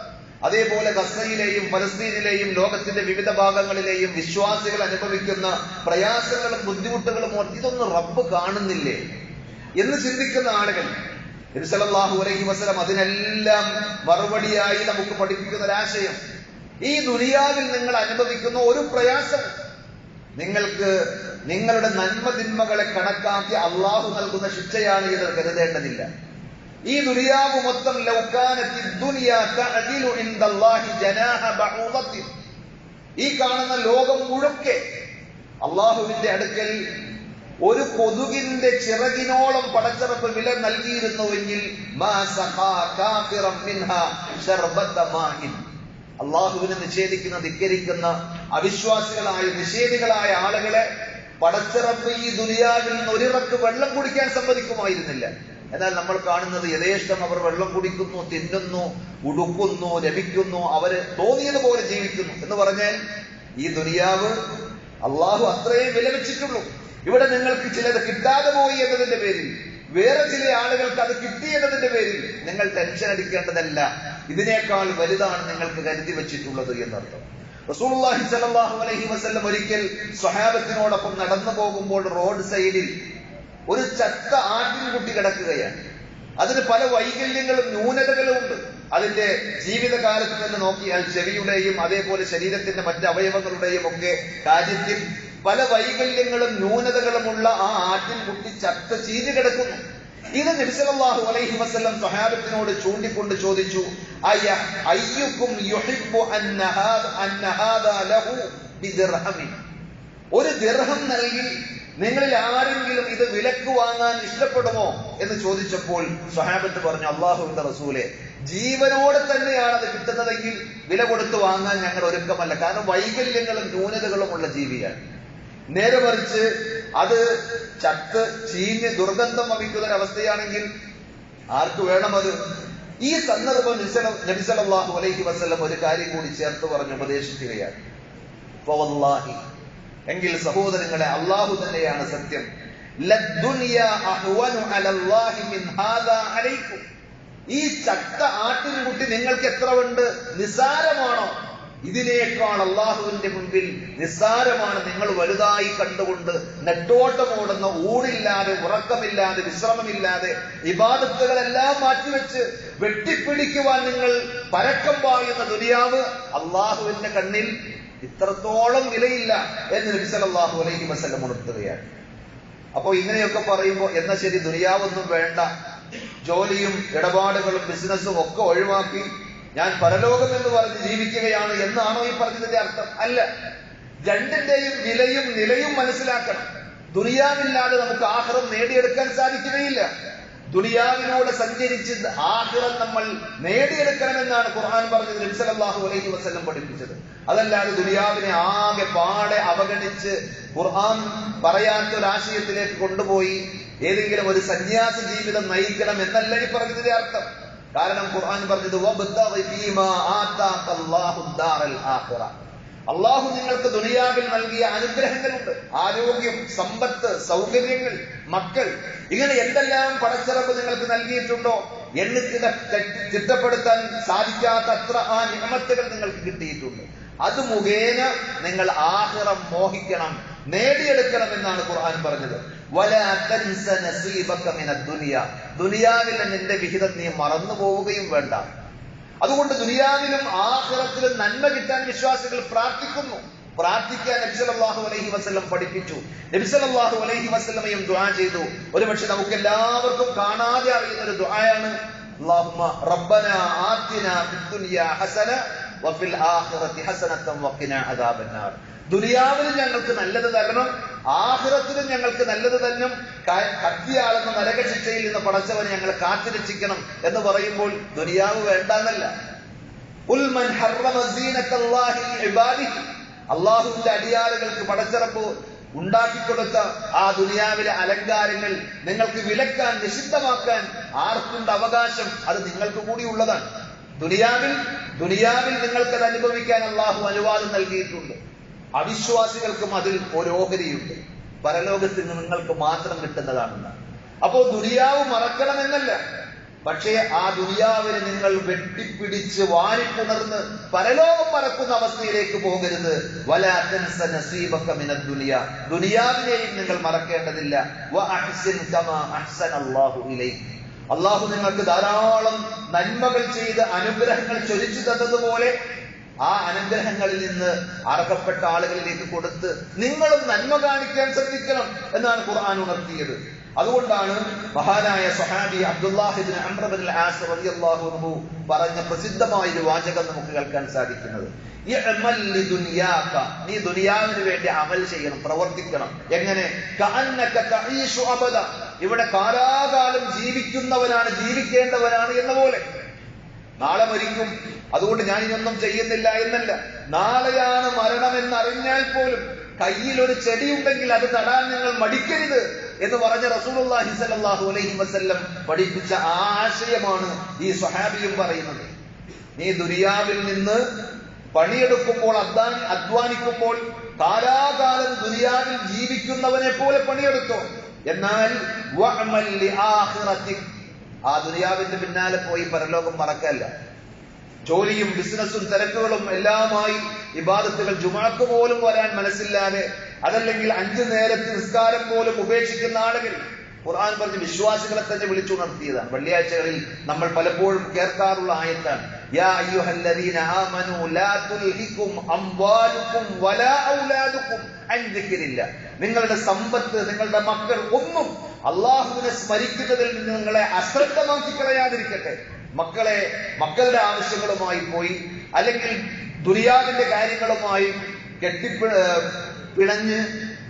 അതേപോലെ ഗസയിലെയും ഫലസ്തീനിലെയും ലോകത്തിന്റെ വിവിധ ഭാഗങ്ങളിലെയും വിശ്വാസികൾ അനുഭവിക്കുന്ന പ്രയാസങ്ങളും ബുദ്ധിമുട്ടുകളും ഇതൊന്നും റബ്ബ് കാണുന്നില്ലേ എന്ന് ചിന്തിക്കുന്ന ആളുകൾ. നബി സല്ലല്ലാഹു അലൈഹി വസല്ലം അതിനെല്ലാം മറുപടിയായി നമുക്ക് പഠിപ്പിക്കുന്ന ഒരാശയം, ഈ ദുനിയാവിൽ നിങ്ങൾ അനുഭവിക്കുന്ന ഒരു പ്രയാസം നിങ്ങൾക്ക് നിങ്ങളുടെ നന്മതിന്മകളെ കണക്കാക്കി അള്ളാഹു നൽകുന്ന ശിക്ഷയാണ് ഇത് കരുതേണ്ടതില്ല. ഈ ദുനിയാവ് മൊത്തം ഈ കാണുന്ന ലോകം മുഴുക്കെ അള്ളാഹുവിന്റെ അടുക്കൽ ഒരു കൊതുകിന്റെ ചിറകിനോളം പടച്ചിറപ്പ് വില നൽകിയിരുന്നുവെങ്കിൽ അള്ളാഹുവിനെ നിഷേധിക്കുന്ന, ധിക്കരിക്കുന്ന അവിശ്വാസികളായ നിഷേധികളായ ആളുകളെ പടച്ചിറപ്പ് ഈ ദുനിയാവിൽ നിന്ന് ഒരിറക്ക് വെള്ളം കുടിക്കാൻ സമ്മതിക്കുമായിരുന്നില്ല. എന്നാൽ നമ്മൾ കാണുന്നത് യഥേഷ്ടം അവർ വെള്ളം കുടിക്കുന്നു, തിന്നുന്നു, ഉടുക്കുന്നു, രമിക്കുന്നു, അവര് തോന്നിയതുപോലെ ജീവിക്കുന്നു. എന്ന് പറഞ്ഞാൽ ഈ ദുനിയാവ് അള്ളാഹു അത്രയും വില വെച്ചിട്ടുള്ളൂ. ഇവിടെ നിങ്ങൾക്ക് ചിലത് കിട്ടാതെ പോയി എന്നതിന്റെ പേരിൽ, വേറെ ചില ആളുകൾക്ക് അത് കിട്ടി എന്നതിന്റെ പേരിൽ നിങ്ങൾ ടെൻഷൻ അടിക്കേണ്ടതല്ല. ഇതിനേക്കാൾ വലുതാണ് നിങ്ങൾക്ക് കരുതി വെച്ചിട്ടുള്ളത് എന്നർത്ഥം. റസൂലുള്ളാഹി സ്വല്ലല്ലാഹു അലൈഹി വസല്ലം ഒരിക്കൽ സ്വഹാബത്തിനോടൊപ്പം നടന്നു പോകുമ്പോൾ റോഡ് സൈഡിൽ ഒരു ചത്ത ആട്ടിൻകുട്ടി കിടക്കുകയാണ്. അതിന് പല വൈകല്യങ്ങളും ന്യൂനതകളും ഉണ്ട്. അതിന്റെ ജീവിതകാലത്ത് നിന്ന് നോക്കിയാൽ ചെവിയുടെയും അതേപോലെ ശരീരത്തിന്റെ മറ്റ് അവയവങ്ങളുടെയും ഒക്കെ കാര്യത്തിൽ പല വൈകല്യങ്ങളും ന്യൂനതകളുമുള്ള ആ ആട്ടിൻകുട്ടി ചത്ത ചീഞ്ഞു കിടക്കുന്നു. ഇത് നബി സല്ലല്ലാഹു അലൈഹി വസല്ലം സ്വഹാബത്തിനോട് ചൂണ്ടിക്കൊണ്ട് ചോദിച്ചു, അയ്യുക്കും യുഹിബ്ബു അന്ന ഹാദാ ലഹു ബിദിർഹമിൻ, ഒരു ദിർഹം നൽകി നിങ്ങളിൽ ആരെങ്കിലും ഇത് വിലക്ക് വാങ്ങാൻ ഇഷ്ടപ്പെടുമോ എന്ന് ചോദിച്ചപ്പോൾ സ്വഹാബത്ത് പറഞ്ഞു, അല്ലാഹുവിന്റെ റസൂലെ, ജീവനോടെ തന്നെയാണ് അത് കിട്ടുന്നതെങ്കിൽ വില കൊടുത്ത് വാങ്ങാൻ ഞങ്ങൾ ഒരുക്കമല്ല. കാരണം വൈകല്യങ്ങളും ന്യൂനതകളും ഉള്ള ജീവിയാണ്. നേരെ മറിച്ച് അത് ചത്ത് ചീഞ്ഞ് ദുർഗന്ധം വമിക്കുന്ന ഒരവസ്ഥയാണെങ്കിൽ ആർക്ക് വേണം അത്? ഈ സന്ദർഭം നബി സല്ലല്ലാഹു അലൈഹി വസല്ലം ഒരു കാര്യം കൂടി ചേർത്ത് പറഞ്ഞ് ഉപദേശിക്കുകയാണ്. ഫവല്ലാഹി, എങ്കിൽ സഹോദരങ്ങളെ, അള്ളാഹു തന്നെയാണ് സത്യം, ലദ്ദുനിയാ അഹ്വനു അലല്ലാഹി മിൻ ഹാദാ അലൈക്കും, ഈ ചത്ത ആട്ടിൻകുട്ടി നിങ്ങൾക്ക് എത്ര ഉണ്ട് നിസ്സാരമാണോ, ഇതിനേക്കാൾ അള്ളാഹുവിന്റെ മുൻപിൽ നിസ്സാരമാണ് നിങ്ങൾ വലുതായി കണ്ടുകൊണ്ട് നെട്ടോട്ടമോടുന്ന, ഊണില്ലാതെ ഉറക്കമില്ലാതെ വിശ്രമമില്ലാതെ ഇബാദത്തുകളെല്ലാം മാറ്റിവെച്ച് വെട്ടിപ്പിടിക്കുവാൻ നിങ്ങൾ പരക്കം പായുന്ന ദുനിയാവ് അള്ളാഹുവിന്റെ കണ്ണിൽ ഇത്രത്തോളം വിലയില്ല എന്ന് നബി സല്ലല്ലാഹു അലൈഹി വസല്ലം ഉണർത്തുകയാണ്. അപ്പോ ഇങ്ങനെയൊക്കെ പറയുമ്പോൾ എന്നാ ശരി, ദുനിയാവൊന്നും വേണ്ട, ജോലിയും ഇടപാടുകളും ബിസിനസ്സും ഒക്കെ ഒഴിവാക്കി ഞാൻ പരലോകം എന്ന് പറഞ്ഞ് ജീവിക്കുകയാണ് എന്നാണോ ഈ പറഞ്ഞതിന്റെ അർത്ഥം? അല്ല. രണ്ടിന്റെയും വിലയും നിലയും മനസ്സിലാക്കണം. ദുനിയാവില്ലാതെ നമുക്ക് ആഖിറം നേടിയെടുക്കാൻ സാധിക്കുകയില്ല. ദുനിയാവിനോട് സഞ്ചരിച്ച് ആഖിറം നമ്മൾ നേടിയെടുക്കണമെന്നാണ് ഖുർആൻ പറഞ്ഞത്, നബി സല്ലല്ലാഹു അലൈഹി വസല്ലം പഠിപ്പിച്ചത്. അതല്ലാതെ ദുനിയാവിനെ ആകെ പാടെ അവഗണിച്ച് ഖുർആൻ പറയാത്തൊരാശയത്തിലേക്ക് കൊണ്ടുപോയി ഏതെങ്കിലും ഒരു സന്യാസ ജീവിതം നയിക്കണം എന്നല്ല ഈ പറഞ്ഞതിന്റെ അർത്ഥം. കാരണം ഖുർആൻ പറഞ്ഞത് വബ്തഗി ഫീമാ ആതാകല്ലാഹു ദാറൽ ആഖിറ, അള്ളാഹു നിങ്ങൾക്ക് ദുനിയാവിൽ നൽകിയ അനുഗ്രഹങ്ങളുണ്ട്, ആരോഗ്യം, സമ്പത്ത്, സൗകര്യങ്ങൾ, മക്കൾ, ഇങ്ങനെ എന്തെല്ലാം പടച്ചിറപ്പ് നിങ്ങൾക്ക് നൽകിയിട്ടുണ്ടോ എന്ന് ചിട്ടപ്പെടുത്താൻ സാധിക്കാത്ത അത്ര ആ നിഅമത്തുകൾ നിങ്ങൾക്ക് കിട്ടിയിട്ടുണ്ട്. അത് മുഖേന നിങ്ങൾ ആഖിറം മോഹിക്കണം, നേടിയെടുക്കണം എന്നാണ് ഖുർആൻ പറഞ്ഞത്. വലാ തൻസ നസീബക മിനദ് ദുനിയ, ദുനിയാവിലെ നിന്റെ വിഹിതം നീ മറന്നു പോവുകയും വേണ്ട. അതുകൊണ്ട് ദുനിയാവിലും ആഖിറത്തിലും നന്മ കിട്ടാൻ വിശ്വാസികൾ പ്രാർത്ഥിക്കുന്നു. പ്രാർത്ഥിക്കാൻ നബി സല്ലല്ലാഹു അലൈഹി വസല്ലം പഠിപ്പിച്ചു. നബി സല്ലല്ലാഹു അലൈഹി വസല്ലമയും ദുആ ചെയ്തു. ഒരുപക്ഷെ നമുക്ക് എല്ലാവർക്കും കാണാതെ അറിയുന്ന ഒരു ദുആയാണ്, അല്ലാഹുമ്മ റബ്ബനാ ആതിനാ ഫിദ്ദുനിയാ ഹസന വഫിൽ ആഖിറതി ഹസനതൻ വഖിനാ അദാബന്നാർ, ദുനിയാവിലും ഞങ്ങൾക്ക് നല്ലത് തരണം, ആഖിറത്തിലും ഞങ്ങൾക്ക് നല്ലത് തരണം, കത്തിയാളുന്ന നരകശിക്ഷയിൽ നിന്ന് പടച്ചവനെ ഞങ്ങളെ കാത്തിരക്ഷിക്കണം എന്ന് പറയുമ്പോൾ ദുനിയാവ് വേണ്ടെന്നല്ല. ഖുൽ മൻ ഹറമ സീനത്തല്ലാഹി ലിഇബാദിഹി, അല്ലാഹുവിന്റെ അടിയാറുകൾക്ക് പടച്ചിറപ്പ് ഉണ്ടാക്കിക്കൊടുത്ത ആ ദുനിയാവിലെ അലങ്കാരങ്ങൾ നിങ്ങൾക്ക് വിലക്കാൻ, നിഷിദ്ധമാക്കാൻ ആർക്കുണ്ട് അവകാശം? അത് നിങ്ങൾക്ക് കൂടി ഉള്ളതാണ്. ദുനിയാവിൽ നിങ്ങൾക്കത് അനുഭവിക്കാൻ അള്ളാഹു അനുവാദം നൽകിയിട്ടുണ്ട്. അവിശ്വാസികൾക്കും അതിൽ ഒരു ഓഹരിയുണ്ട്, പരലോകത്തിൽ നിങ്ങൾക്ക് മാത്രം കിട്ടുന്നതാണെന്ന്. അപ്പോ ദുനിയാവ് മറക്കണമെന്നല്ല, പക്ഷേ ആ ദുനിയാവിനെ നിങ്ങൾ വെട്ടിപ്പിടിച്ച് വാരിപ്പുണർന്ന് പരലോകം മറക്കുന്ന അവസ്ഥയിലേക്ക് പോകരുത്. വലാ തൻസ നസീബക മിനദ് ദുനിയ, ദുനിയാവിനെയും നിങ്ങൾ മറക്കേണ്ടതില്ല. വഅഹ്സിൻ കമാ അഹ്സനല്ലാഹു ഇലൈക്, അള്ളാഹു നിങ്ങൾക്ക് ധാരാളം നന്മകൾ ചെയ്ത് അനുഗ്രഹങ്ങൾ ചൊരിച്ചു തന്നതുപോലെ ആ അനുഗ്രഹങ്ങളിൽ നിന്ന് അർഹപ്പെട്ട ആളുകളിലേക്ക് കൊടുത്ത് നിങ്ങളും നന്മ കാണിക്കാൻ ശ്രദ്ധിക്കണം എന്നാണ് ഖുർആൻ ഉണർത്തിയത്. അതുകൊണ്ടാണ് മഹാനായ സ്വഹാബി അബ്ദുല്ലാഹ് ഇബ്നു അംർ ഇബ്നുൽ ആസ് റളിയല്ലാഹു അൻഹു പറഞ്ഞ പ്രസിദ്ധമായ ഒരു വാചകം നമുക്ക് കേൾക്കാൻ സാധിക്കുന്നത്, ഇഅ്മൽ ലിദുനിയാക, നീ ദുനിയാവിന് വേണ്ടി അമൽ ചെയ്യണം, പ്രവർത്തിക്കണം. എങ്ങനെ? കഅന്നക തഈശു അബദ, ഇവിടെ കാലാകാലം ജീവിക്കേണ്ടവനാണ് എന്ന പോലെ. നാളെ മരിക്കും, അതുകൊണ്ട് ഞാൻ ഇതൊന്നും ചെയ്യുന്നില്ല എന്നല്ല. നാളെയാണ് മരണമെന്നറിഞ്ഞാൽ പോലും കയ്യിൽ ഒരു ചെടി ഉണ്ടെങ്കിൽ അത് നടാൻ നിങ്ങൾ മടിക്കരുത് എന്ന് പറഞ്ഞ റസൂലുള്ളാഹി സ്വല്ലല്ലാഹു അലൈഹി വസല്ലം പഠിപ്പിച്ച ആ ആശയമാണ് ഈ സ്വഹാബിയും പറയുന്നത്. നീ ദുനിയാവിൽ നിന്ന് പണിയെടുക്കുമ്പോൾ, അധ്വാനിക്കുമ്പോൾ കാലാകാലം ദുനിയാവിൽ ജീവിക്കുന്നവനെ പോലെ പണിയെടുത്തോ. എന്നാൽ വഅമൽ ലിആഖിറതിക്, ആ ദുനിയാവിന്റെ പിന്നാലെ പോയി പരലോകം മറക്കല്ല. ജോലിയും ബിസിനസ്സും തിരക്കുകളും എല്ലാമായി ഇബാദത്തുകൾ ജുമാക്ക് പോലും വരാൻ മനസ്സില്ലാതെ, അതല്ലെങ്കിൽ 5 നേരത്തെ നിസ്കാരം പോലും ഉപേക്ഷിക്കുന്ന ആളുകൾ, ഖുർആൻ പറഞ്ഞ് വിശ്വാസികളെ തന്നെ വിളിച്ചുണർത്തിയതാണ്. വെള്ളിയാഴ്ചകളിൽ നമ്മൾ പലപ്പോഴും കേൾക്കാറുള്ള ആയത്താണ്, യാ അയ്യുഹല്ലദീന ആമനൂ ലാ തുൽഹികും അംവാലുകും വലാ ഔലാദുകും അൻ ദിക്രില്ലാഹ്. നിങ്ങളുടെ സമ്പത്ത്, നിങ്ങളുടെ മക്കൾ ഒന്നും അള്ളാഹുവിനെ സ്മരിക്കുന്നതിൽ നിന്ന് നിങ്ങളെ അശ്രദ്ധമാക്കി കളയാതിരിക്കട്ടെ. മക്കളുടെ ആവശ്യങ്ങളുമായി പോയി, അല്ലെങ്കിൽ ദുനിയാവിന്റെ കാര്യങ്ങളുമായി പിണഞ്ഞ്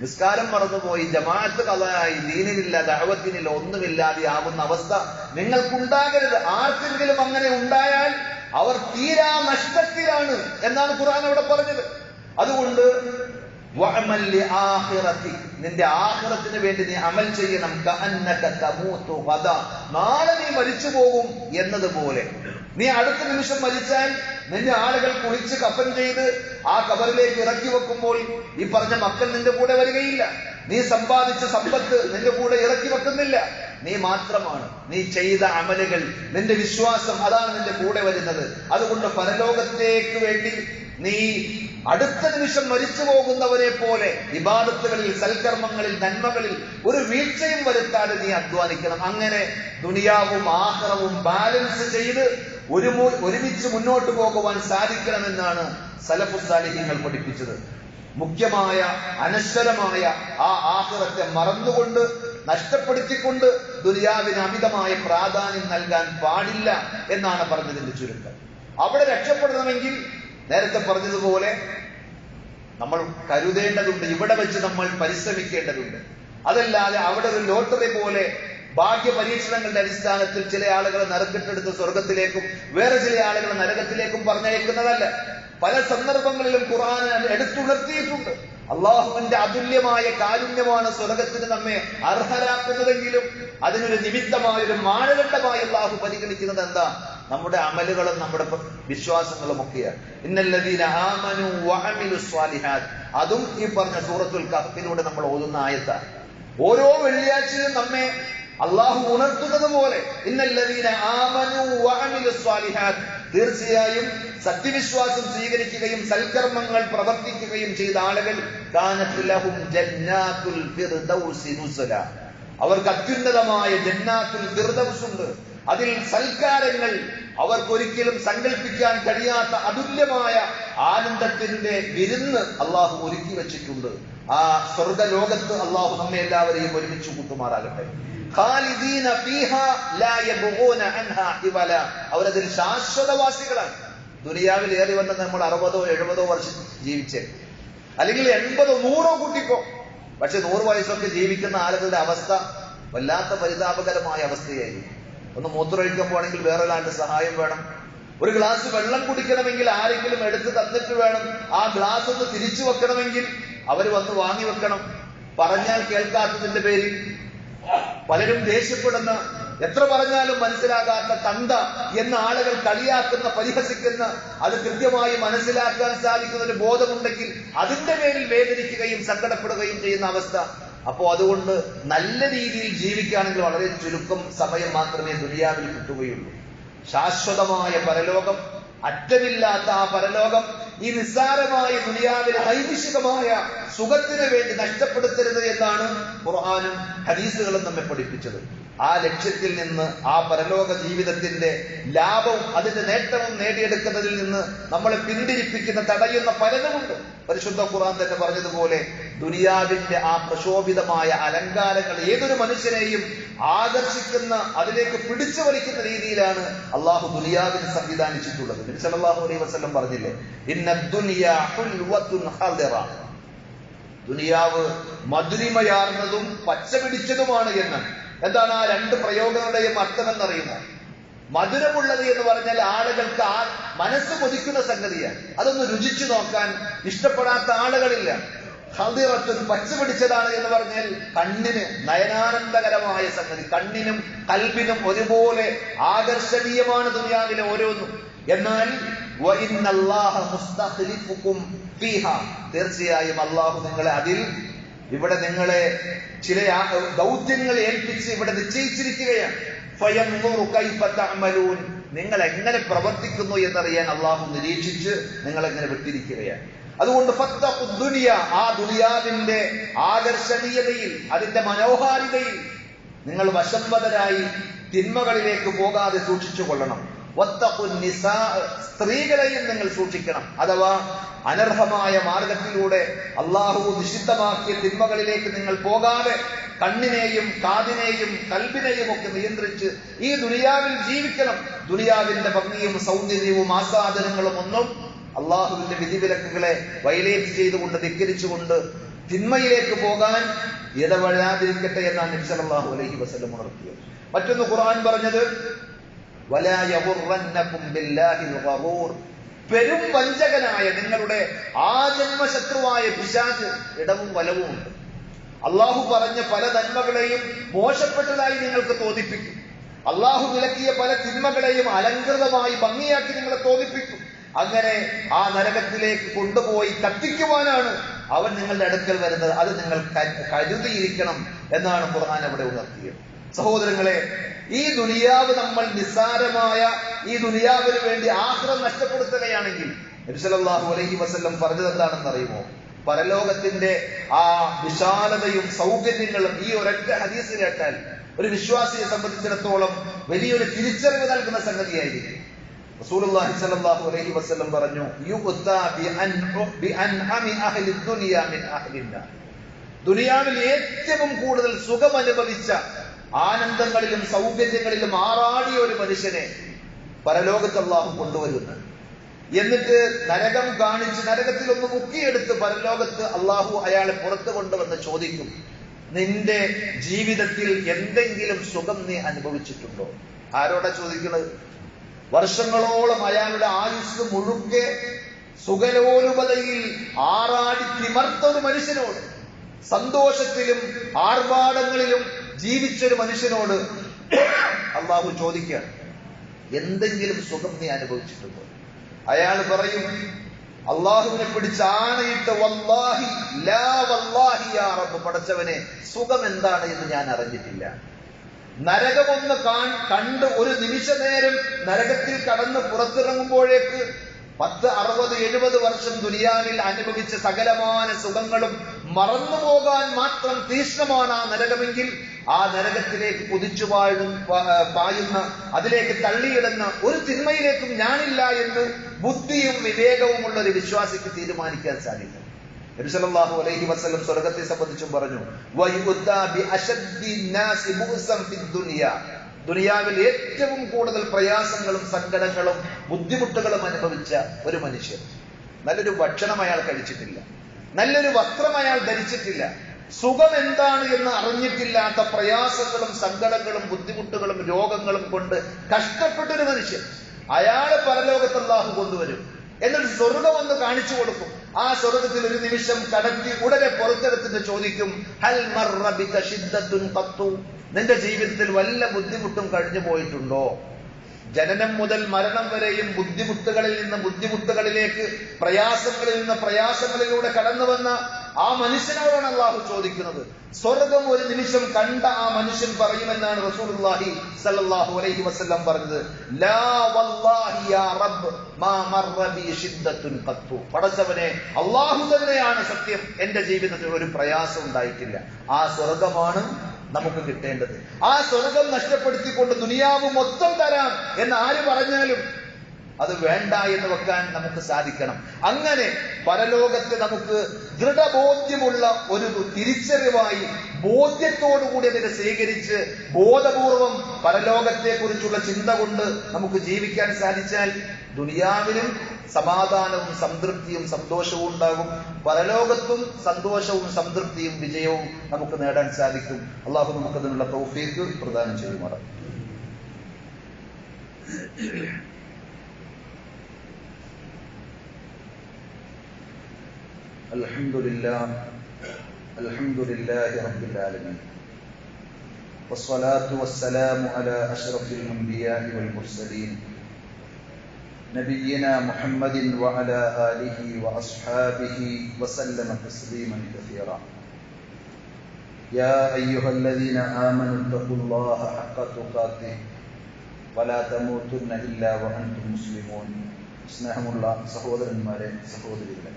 നിസ്കാരം മറന്നുപോയി, ജമാഅത്ത് കളയായി, ദീനിനില്ല, ദഅവത്തിനില്ല, ഒന്നുമില്ലാതെ ആവുന്ന അവസ്ഥ നിങ്ങൾക്കുണ്ടാകരുത്. ആർക്കെങ്കിലും അങ്ങനെ ഉണ്ടായാൽ അവർ തീരാ നഷ്ടത്തിലാണ് എന്നാണ് ഖുർആൻ അവിടെ പറഞ്ഞത്. അതുകൊണ്ട് വഅമൽ ലിആഖിറതി, നിന്റെ ആഖിറത്തിന് വേണ്ടി നീ അമൽ ചെയ്യണം. കഅന്നക തമൂതു ഗദാ, നാളെ നീ മരിച്ചു പോകും എന്നതുപോലെ. നീ അടുത്ത നിമിഷം മരിച്ചാൽ നിന്റെ ആളുകൾ കുളിച്ച് കഫൻ ചെയ്ത് ആ കബറിലേക്ക് ഇറക്കി വെക്കുമ്പോൾ ഈ പറഞ്ഞ മക്കൾ നിന്റെ കൂടെ വരികയില്ല. നീ സമ്പാദിച്ച സമ്പത്ത് നിന്റെ കൂടെ ഇറക്കി വെക്കുന്നില്ല. നീ മാത്രമാണ്. നീ ചെയ്ത അമലുകൾ, നിന്റെ വിശ്വാസം, അതാണ് നിന്റെ കൂടെ വരുന്നത്. അതുകൊണ്ട് പരലോകത്തേക്ക് വേണ്ടി നീ അടുത്ത നിമിഷം മരിച്ചു പോകുന്നവരെ പോലെ ഇബാദത്തുകളിൽ, സൽക്കർമ്മങ്ങളിൽ, നന്മകളിൽ ഒരു വീഴ്ചയും വരുത്താതെ നീ അധ്വാനിക്കണം. അങ്ങനെ ദുനിയാവും ആഖിറവും ബാലൻസ് ചെയ്ത് ഒരുമിച്ച് മുന്നോട്ട് പോകുവാൻ സാധിക്കണമെന്നാണ് സലഫുസ് സാലിഹീങ്ങൾ പഠിപ്പിച്ചത്. മുഖ്യമായ അനശ്വരമായ ആ ആഖിറത്തെ മറന്നുകൊണ്ട്, നഷ്ടപ്പെടുത്തിക്കൊണ്ട് ദുനിയാവിന് അമിതമായ പ്രാധാന്യം നൽകാൻ പാടില്ല എന്നാണ് പറഞ്ഞതിന്റെ ചുരുക്കം. അവിടെ രക്ഷപ്പെടണമെങ്കിൽ നേരത്തെ പറഞ്ഞതുപോലെ നമ്മൾ കരുതേണ്ടതുണ്ട്, ഇവിടെ വെച്ച് നമ്മൾ പരിശ്രമിക്കേണ്ടതുണ്ട്. അതല്ലാതെ അവിടെ ഒരു ലോട്ടറി പോലെ ഭാഗ്യ പരീക്ഷണങ്ങളുടെ അടിസ്ഥാനത്തിൽ ചില ആളുകളെ നറുക്കിട്ടെടുത്ത് സ്വർഗത്തിലേക്കും വേറെ ചില ആളുകളെ നരകത്തിലേക്കും പറഞ്ഞയക്കുന്നതല്ല. പല സന്ദർഭങ്ങളിലും ഖുർആൻ എടുത്തുണർത്തിയിട്ടുണ്ട്. അള്ളാഹുവിന്റെ അതുല്യമായ കാരുണ്യമാണ് സ്വർഗത്തിന് നമ്മെ അർഹരാക്കുന്നതെങ്കിലും അതിനൊരു നിമിത്തമായ, ഒരു മാനദണ്ഡമായി അള്ളാഹു പരിഗണിക്കുന്നത് എന്താ? നമ്മുടെ അമലുകളും നമ്മുടെ വിശ്വാസങ്ങളും ഒക്കെയാണ്. ഇന്നല്ലദീന ആമനു വഅമിലുസ് സ്വാലിഹാത്ത്, അതും ഈ പറഞ്ഞ സൂറത്തുൽ കഹ്ഫിലൂടെ നമ്മൾ ഓതുന്ന ആയത്താണ്. ഓരോ വെള്ളിയാഴ്ചയും നമ്മെ അള്ളാഹു ഉണർത്തുന്നത് പോലെ ഇന്നല്ലദീന ആമനു വഅമിലുസ് സ്വാലിഹാത്ത്, തീർച്ചയായും സത്യവിശ്വാസം സ്വീകരിക്കുകയും സൽക്കർമ്മങ്ങൾ പ്രവർത്തിക്കുകയും ചെയ്ത ആളുകൾ കാനത് ലഹും ജന്നാത്തുൽ ഫിർദൗസി നുസുല, അവർക്ക് അത്യുന്നതമായ ജന്നാത്തുൽ ഫിർദൗസ് ഉണ്ട്. അതിൽ സൽക്കാരങ്ങൾ അവർക്കൊരിക്കലും സങ്കല്പിക്കാൻ കഴിയാത്ത അതുല്യമായ ആനന്ദത്തിന്റെ വിരുന്ന് അള്ളാഹു ഒരുക്കി വെച്ചിട്ടുണ്ട്. ആ സ്വർഗലോകത്ത് അള്ളാഹു നമ്മെ എല്ലാവരെയും ഒരുമിച്ച് കൂട്ടുമാറാകട്ടെ. ഖാലിദീന ഫീഹാ ലാ യബ്ഗൂന അൻഹാ ഹിവല, അവരതിൽ ശാശ്വതവാസികളാണ്. ദുനിയാവിൽ ഏറി വന്ന് നമ്മൾ 60 70 വർഷം ജീവിച്ചേ, അല്ലെങ്കിൽ 80 100 കൂട്ടിക്കോ, പക്ഷെ 100 വയസ്സൊക്കെ ജീവിക്കുന്ന ആളുകളുടെ അവസ്ഥ വല്ലാത്ത പരിതാപകരമായ അവസ്ഥയായിരിക്കും. ഒന്ന് മൂത്രമൊഴിക്കാൻ പോകണമെങ്കിൽ വേറൊരാളുടെ സഹായം വേണം. ഒരു ഗ്ലാസ് വെള്ളം കുടിക്കണമെങ്കിൽ ആരെങ്കിലും എടുത്ത് തന്നിട്ട് വേണം. ആ ഗ്ലാസ് ഒന്ന് തിരിച്ചു വെക്കണമെങ്കിൽ അവർ വന്ന് വാങ്ങി വെക്കണം. പറഞ്ഞാൽ കേൾക്കാത്തതിന്റെ പേരിൽ പലരും ദേഷ്യപ്പെടുന്ന, എത്ര പറഞ്ഞാലും മനസ്സിലാകാത്ത തന്ത എന്ന ആളുകൾ കളിയാക്കുന്ന, പരിഹസിക്കുന്ന, അത് കൃത്യമായി മനസ്സിലാക്കാൻ സാധിക്കുന്ന ഒരു ബോധമുണ്ടെങ്കിൽ അതിന്റെ പേരിൽ വേദനിക്കുകയും സങ്കടപ്പെടുകയും ചെയ്യുന്ന അവസ്ഥ. അപ്പോ അതുകൊണ്ട് നല്ല രീതിയിൽ ജീവിക്കുകയാണെങ്കിൽ വളരെ ചുരുക്കം സമയം മാത്രമേ ദുനിയാവിൽ കിട്ടുകയുള്ളൂ. ശാശ്വതമായ പരലോകം, അറ്റമില്ലാത്ത ആ പരലോകം ഈ നിസ്സാരമായ ദുനിയാവിലെ നൈമിഷികമായ സുഖത്തിന് വേണ്ടി നഷ്ടപ്പെടുത്തരുത് എന്നാണ് ഖുർആനും ഹദീസുകളും നമ്മെ പഠിപ്പിച്ചത്. ആ ലക്ഷ്യത്തിൽ നിന്ന്, ആ പരലോക ജീവിതത്തിന്റെ ലാഭവും അതിന്റെ നേട്ടവും നേടിയെടുക്കുന്നതിൽ നിന്ന് നമ്മളെ പിന്തിരിപ്പിക്കുന്ന, തടയുന്ന പലതുമുണ്ട്. പരിശുദ്ധ ഖുർആൻ തന്നെ പറഞ്ഞതുപോലെ ദുനിയാവിന്റെ ആ പ്രശോഭിതമായ അലങ്കാരങ്ങൾ ഏതൊരു മനുഷ്യനെയും ആകർഷിക്കുന്ന, അതിലേക്ക് പിടിച്ചു വലിക്കുന്ന രീതിയിലാണ് അള്ളാഹു ദുനിയാവിനെ സംവിധാനിച്ചിട്ടുള്ളത്. നബി സല്ലല്ലാഹു അലൈഹി വസല്ലം പറഞ്ഞില്ലേ, ഇന്നദ്ദുനിയാ ഹുൽവത്തുൻ ഖദിറ, ദുനിയാവ് മധുരിമയാർന്നതും പച്ച പിടിച്ചതുമാണ് എന്ന്. എന്താണ് ആ രണ്ട് പ്രയോഗങ്ങളുടെയും അർത്ഥം എന്നറിയുമോ? മധുരമുള്ളത് എന്ന് പറഞ്ഞാൽ ആളുകൾക്ക് ആ മനസ്സ് കൊതിക്കുന്ന സംഗതിയാണ്. അതൊന്ന് രുചിച്ചു നോക്കാൻ ഇഷ്ടപ്പെടാത്ത ആളുകളില്ല. ഖദിറത്തുൻ, പച്ച പിടിച്ചതാണ് എന്ന് പറഞ്ഞാൽ കണ്ണിന് നയനാനന്ദകരമായ സംഗതി, കണ്ണിനും കൽബിനും ഒരുപോലെ ആകർഷണീയമാണ് ദുനിയാവിലെ ഓരോന്നും. എന്നാൽ തീർച്ചയായും അള്ളാഹു നിങ്ങളെ അതിൽ, ഇവിടെ നിങ്ങളെ ചില ദൗത്യങ്ങൾ ഏൽപ്പിച്ച് ഇവിടെ നിശ്ചയിച്ചിരിക്കുകയാണ്. നിങ്ങൾ എങ്ങനെ പ്രവർത്തിക്കുന്നു എന്നറിയാൻ അള്ളാഹു നിരീക്ഷിച്ച് നിങ്ങൾ എങ്ങനെ വിട്ടിരിക്കുകയാണ്. അതുകൊണ്ട് ഫത്തഖുദ്ദുനിയ, ആ ദുനിയാവിന്റെ ആകർഷണീയതയിൽ, അതിന്റെ മനോഹാരിതയിൽ നിങ്ങൾ വശംവദരായി തിന്മകളിലേക്ക് പോകാതെ സൂക്ഷിച്ചു കൊള്ളണം. വത്തഖുന്നിസാ, സ്ത്രീകളെയും നിങ്ങൾ സൂക്ഷിക്കണം. അഥവാ അനർഹമായ മാർഗത്തിലൂടെ അള്ളാഹു നിഷിദ്ധമാക്കിയ തിന്മകളിലേക്ക് നിങ്ങൾ പോകാതെ കണ്ണിനെയും കാതിനെയും കൽബിനെയും ഒക്കെ നിയന്ത്രിച്ച് ഈ ദുനിയാവിൽ ജീവിക്കണം. ദുനിയാവിന്റെ ഭംഗിയും സൗന്ദര്യവും ആസ്വാദനങ്ങളും ഒന്നും അള്ളാഹുവിന്റെ വിധിവിലക്കുകളെ വയലേറ്റ് ചെയ്തുകൊണ്ട് ധിക്കരിച്ചുകൊണ്ട് തിന്മയിലേക്ക് പോകാൻ ഇടവഴാതിരിക്കട്ടെ എന്നാണ് നബി സല്ലല്ലാഹു അലൈഹി വസല്ലം ഉണർത്തിയത്. മറ്റൊന്ന് ഖുർആൻ പറഞ്ഞത് വലാ യഗുറന്നകും ബില്ലാഹിൽ ഗറൂർ, പെരും വഞ്ചകനായ നിങ്ങളുടെ ആജന്മ ശത്രുവായ പിശാച് ഇടവും വലവും ഉണ്ട്. അള്ളാഹു പറഞ്ഞ പല നന്മകളെയും മോശപ്പെട്ടതായി നിങ്ങൾക്ക് തോന്നിപ്പിക്കും. അള്ളാഹു വിലക്കിയ പല തിന്മകളെയും അലങ്കൃതമായി ഭംഗിയാക്കി നിങ്ങളെ തോന്നിപ്പിക്കും. അങ്ങനെ ആ നരകത്തിലേക്ക് കൊണ്ടുപോയി കത്തിക്കുവാനാണ് അവൻ നിങ്ങളുടെ അടുക്കൽ വരുന്നത്. അത് നിങ്ങൾ കരുതിയിരിക്കണം എന്നാണ് ഖുർആൻ അവിടെ ഉണർത്തിയത്. സഹോദരങ്ങളെ, ഈ ദുനിയാവ് നമ്മൾ നിസ്സാരമായ ഈ ദുനിയാവിന് വേണ്ടി ആഖിറത്ത് നഷ്ടപ്പെടുത്തുകയാണെങ്കിൽ നബി സല്ലല്ലാഹു അലൈഹി വസല്ലം പറഞ്ഞത് എന്താണെന്ന് അറിയുമോ? പരലോകത്തിന്റെ ആ വിശാലതയും സൗകര്യങ്ങളും ഈ ഒരൊറ്റ ഹദീസ് കേട്ടാൽ ഒരു വിശ്വാസിയെ സംബന്ധിച്ചിടത്തോളം വലിയൊരു തിരിച്ചറിവ് നൽകുന്ന സംഗതിയായിരിക്കും. റസൂലുള്ളാഹി സ്വല്ലല്ലാഹു അലൈഹി വസല്ലം പറഞ്ഞു, യുഖ്താ ബിഅൻഅമി അഹ്ലി ദുനിയ മിൻ അഹ്ലിന്നാർ, ദുനിയാവിൽ ഏറ്റവും കൂടുതൽ സുഖം അനുഭവിച്ച, ആനന്ദങ്ങളിലും സൗകര്യങ്ങളിലും ആറാടിയ ഒരു മനുഷ്യനെ പരലോകത്ത് അല്ലാഹു കൊണ്ടുവരുന്നു. എന്നിട്ട് നരകം കാണിച്ച് നരകത്തിൽ ഒന്ന് മുക്കിയെടുത്ത് പരലോകത്ത് അല്ലാഹു അയാളെ പുറത്തു കൊണ്ടുവന്ന് ചോദിക്കും, നിന്റെ ജീവിതത്തിൽ എന്തെങ്കിലും സുഖം നീ അനുഭവിച്ചിട്ടുണ്ടോ? ആരോടാ ചോദിക്കുന്നത്? വർഷങ്ങളോളം അയാളുടെ ആയുസ് മുഴുക്കെ സുഖലോലുപതയിൽ ആറാടി തിമർത്ത ഒരു മനുഷ്യനോട്, സന്തോഷത്തിലും ആർഭാടങ്ങളിലും ജീവിച്ചൊരു മനുഷ്യനോട് അള്ളാഹു ചോദിക്കുകയാണ്, എന്തെങ്കിലും സുഖം നീ അനുഭവിച്ചിട്ടുണ്ടോ? അയാൾ പറയും, അള്ളാഹുവിനെ പിടിച്ച് ആണയിട്ട് വല്ലാഹി ലാ വല്ലാഹി യാ റബ്ബ്, പടച്ചവനെ സുഖം എന്താണ് എന്ന് ഞാൻ അറിഞ്ഞിട്ടില്ല. നരകമൊന്ന് കണ്ട് ഒരു നിമിഷ നേരം നരകത്തിൽ കടന്ന് പുറത്തിറങ്ങുമ്പോഴേക്ക് 10, 60, 70 വർഷം ദുനിയാവിൽ അനുഭവിച്ച സകലമാന സുഖങ്ങളും മറന്നുപോകാൻ മാത്രം തീക്ഷ്ണമാണ് ആ നരകമെങ്കിൽ ആ നരകത്തിലേക്ക് കുതിച്ചു പായുന്ന, അതിലേക്ക് തള്ളിയിടുന്ന ഒരു തിന്മയിലേക്കും ഞാനില്ല എന്ന് ബുദ്ധിയും വിവേകവും ഉള്ള ഒരു വിശ്വാസിക്ക് തീരുമാനിക്കാൻ സാധിക്കും. നബി സല്ലല്ലാഹു അലൈഹി വസല്ലം സ്വർഗ്ഗത്തെ സംബന്ധിച്ചും പറഞ്ഞു, വയുദ്ദാ ബിഅശദ്ദി നാസി ബുഅ്സൻ ഫിദ് ദുനിയ, ദുനിയാവിൽ ഏറ്റവും കൂടുതൽ പ്രയാസങ്ങളും സങ്കടങ്ങളും ബുദ്ധിമുട്ടുകളും അനുഭവിച്ച ഒരു മനുഷ്യൻ. നല്ലൊരു ഭക്ഷണം അയാൾ കഴിച്ചിട്ടില്ല, നല്ലൊരു വസ്ത്രം അയാൾ ധരിച്ചിട്ടില്ല, സുഖം എന്താണ് എന്ന് അറിഞ്ഞിട്ടില്ലാത്ത പ്രയാസങ്ങളും സങ്കടങ്ങളും ബുദ്ധിമുട്ടുകളും രോഗങ്ങളും കൊണ്ട് കഷ്ടപ്പെട്ടൊരു മനുഷ്യൻ. അയാളെ പരലോകത്ത് അല്ലാഹു കൊണ്ടുവരും. എന്നിട്ട് സ്വർഗം ഒന്ന് കാണിച്ചു കൊടുക്കും. ആ സ്വർഗത്തിൽ ഒരു നിമിഷം കടത്തി ഉടനെ പുറത്തെടുത്തിട്ട് ചോദിക്കും, ഹൽ മർറ ബിക ശിദ്ദത്തുൻ ഖത്തു, നിന്റെ ജീവിതത്തിൽ വല്ല ബുദ്ധിമുട്ടും കഴിഞ്ഞു പോയിട്ടുണ്ടോ? ജനനം മുതൽ മരണം വരെയും ബുദ്ധിമുട്ടുകളിൽ നിന്ന് ബുദ്ധിമുട്ടുകളിലേക്ക്, പ്രയാസങ്ങളിൽ നിന്ന് പ്രയാസങ്ങളിലൂടെ കടന്നു വന്ന ആ മനുഷ്യനോടാണ് അല്ലാഹു ചോദിക്കുന്നത്. സ്വർഗം ഒരു നിമിഷം കണ്ട ആ മനുഷ്യൻ പറയുമെന്നാണ് റസൂലുള്ളാഹി സ്വല്ലല്ലാഹു അലൈഹി വസല്ലം പറഞ്ഞത്, ലാ വല്ലാഹി യാ റബ്ബ് മാ മർറ ബി ശിദ്ദത്തുൻ ഖത്തു, പടച്ചവനെ അല്ലാഹു തന്നെയാണ് സത്യം, എന്റെ ജീവിതത്തിൽ ഒരു പ്രയാസം ഉണ്ടായിട്ടില്ല. ആ സ്വർഗമാണ് നമുക്ക് കിട്ടേണ്ടത്. ആ സ്വർഗം നഷ്ടപ്പെടുത്തിക്കൊണ്ട് ദുനിയാവ് മൊത്തം തരാം എന്ന് ആര് പറഞ്ഞാലും അത് വേണ്ട എന്ന് വെക്കാൻ നമുക്ക് സാധിക്കണം. അങ്ങനെ പരലോകത്ത് നമുക്ക് ദൃഢബോധ്യമുള്ള ഒരു തിരിച്ചറിവായി ബോധ്യത്തോടുകൂടി അതിനെ സ്വീകരിച്ച് ബോധപൂർവം പരലോകത്തെ കുറിച്ചുള്ള ചിന്ത കൊണ്ട് നമുക്ക് ജീവിക്കാൻ സാധിച്ചാൽ ദുനിയാവിലും സമാധാനവും സംതൃപ്തിയും സന്തോഷവും ഉണ്ടാകും, പരലോകത്തും സന്തോഷവും സംതൃപ്തിയും വിജയവും നമുക്ക് നേടാൻ സാധിക്കും. അള്ളാഹു നമുക്കതിനുള്ള തൗഫീഖ് പ്രദാനം ചെയ്യുമാറാം. അൽഹംദുലില്ലാഹി റബ്ബിൽ ആലമീൻ വസ്സലാത്തു വസ്സലാമു അലാ അഷ്റഫിൽ അംബിയാഇ വൽ മുർസലീൻ നബിയിനാ മുഹമ്മദിൻ വഅലാ ആലിഹി വഅസ്ഹാബിഹി വസല്ലമ തസ്ലീമൻ കസീറാ. യാ അയ്യുഹല്ലദീന ആമനൂ തഖുല്ലാഹ ഹഖ്ക തുഖാതിഹി വലാ തമൂതുന്ന ഇല്ലാ വഅൻതും മുസ്ലിമൂൻ. സ്നേഹമുള്ള സഹോദരന്മാരെ, സഹോദരികളെ,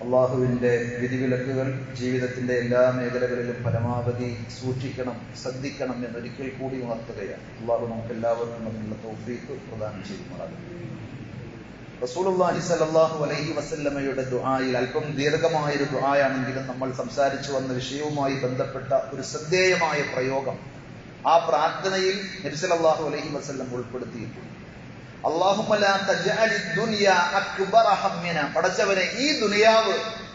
അള്ളാഹുവിന്റെ വിധിവിലക്കുകൾ ജീവിതത്തിന്റെ എല്ലാ മേഖലകളിലും പരമാവധി സൂക്ഷിക്കണം, ശ്രദ്ധിക്കണം എന്നൊരിക്കൽ കൂടി ഉണർത്തുകയാണ്. അള്ളാഹു നമുക്ക് എല്ലാവർക്കും അതിനുള്ള തൗഫീഖ് പ്രദാനം ചെയ്യുമാറാകട്ടെ. റസൂലുള്ളാഹി സ്വല്ലല്ലാഹു അലൈഹി വസല്ലമയുടെ ദുആയിൽ അല്പം ദീർഘമായൊരു ദുആയാണെങ്കിലും നമ്മൾ സംസാരിച്ചു വന്ന വിഷയവുമായി ബന്ധപ്പെട്ട ഒരു ശ്രദ്ധേയമായ പ്രയോഗം ആ പ്രാർത്ഥനയിൽ നബി സല്ലല്ലാഹു അലൈഹി വസല്ലം ഉൾപ്പെടുത്തിയിട്ടുണ്ട്. അല്ലാഹുമ്മ ലാ തജ്അലിദ് ദുനിയാ അക്ബറ ഹമ്മിനാ. പടച്ചവനെ, ഈ ദുനിയാവ്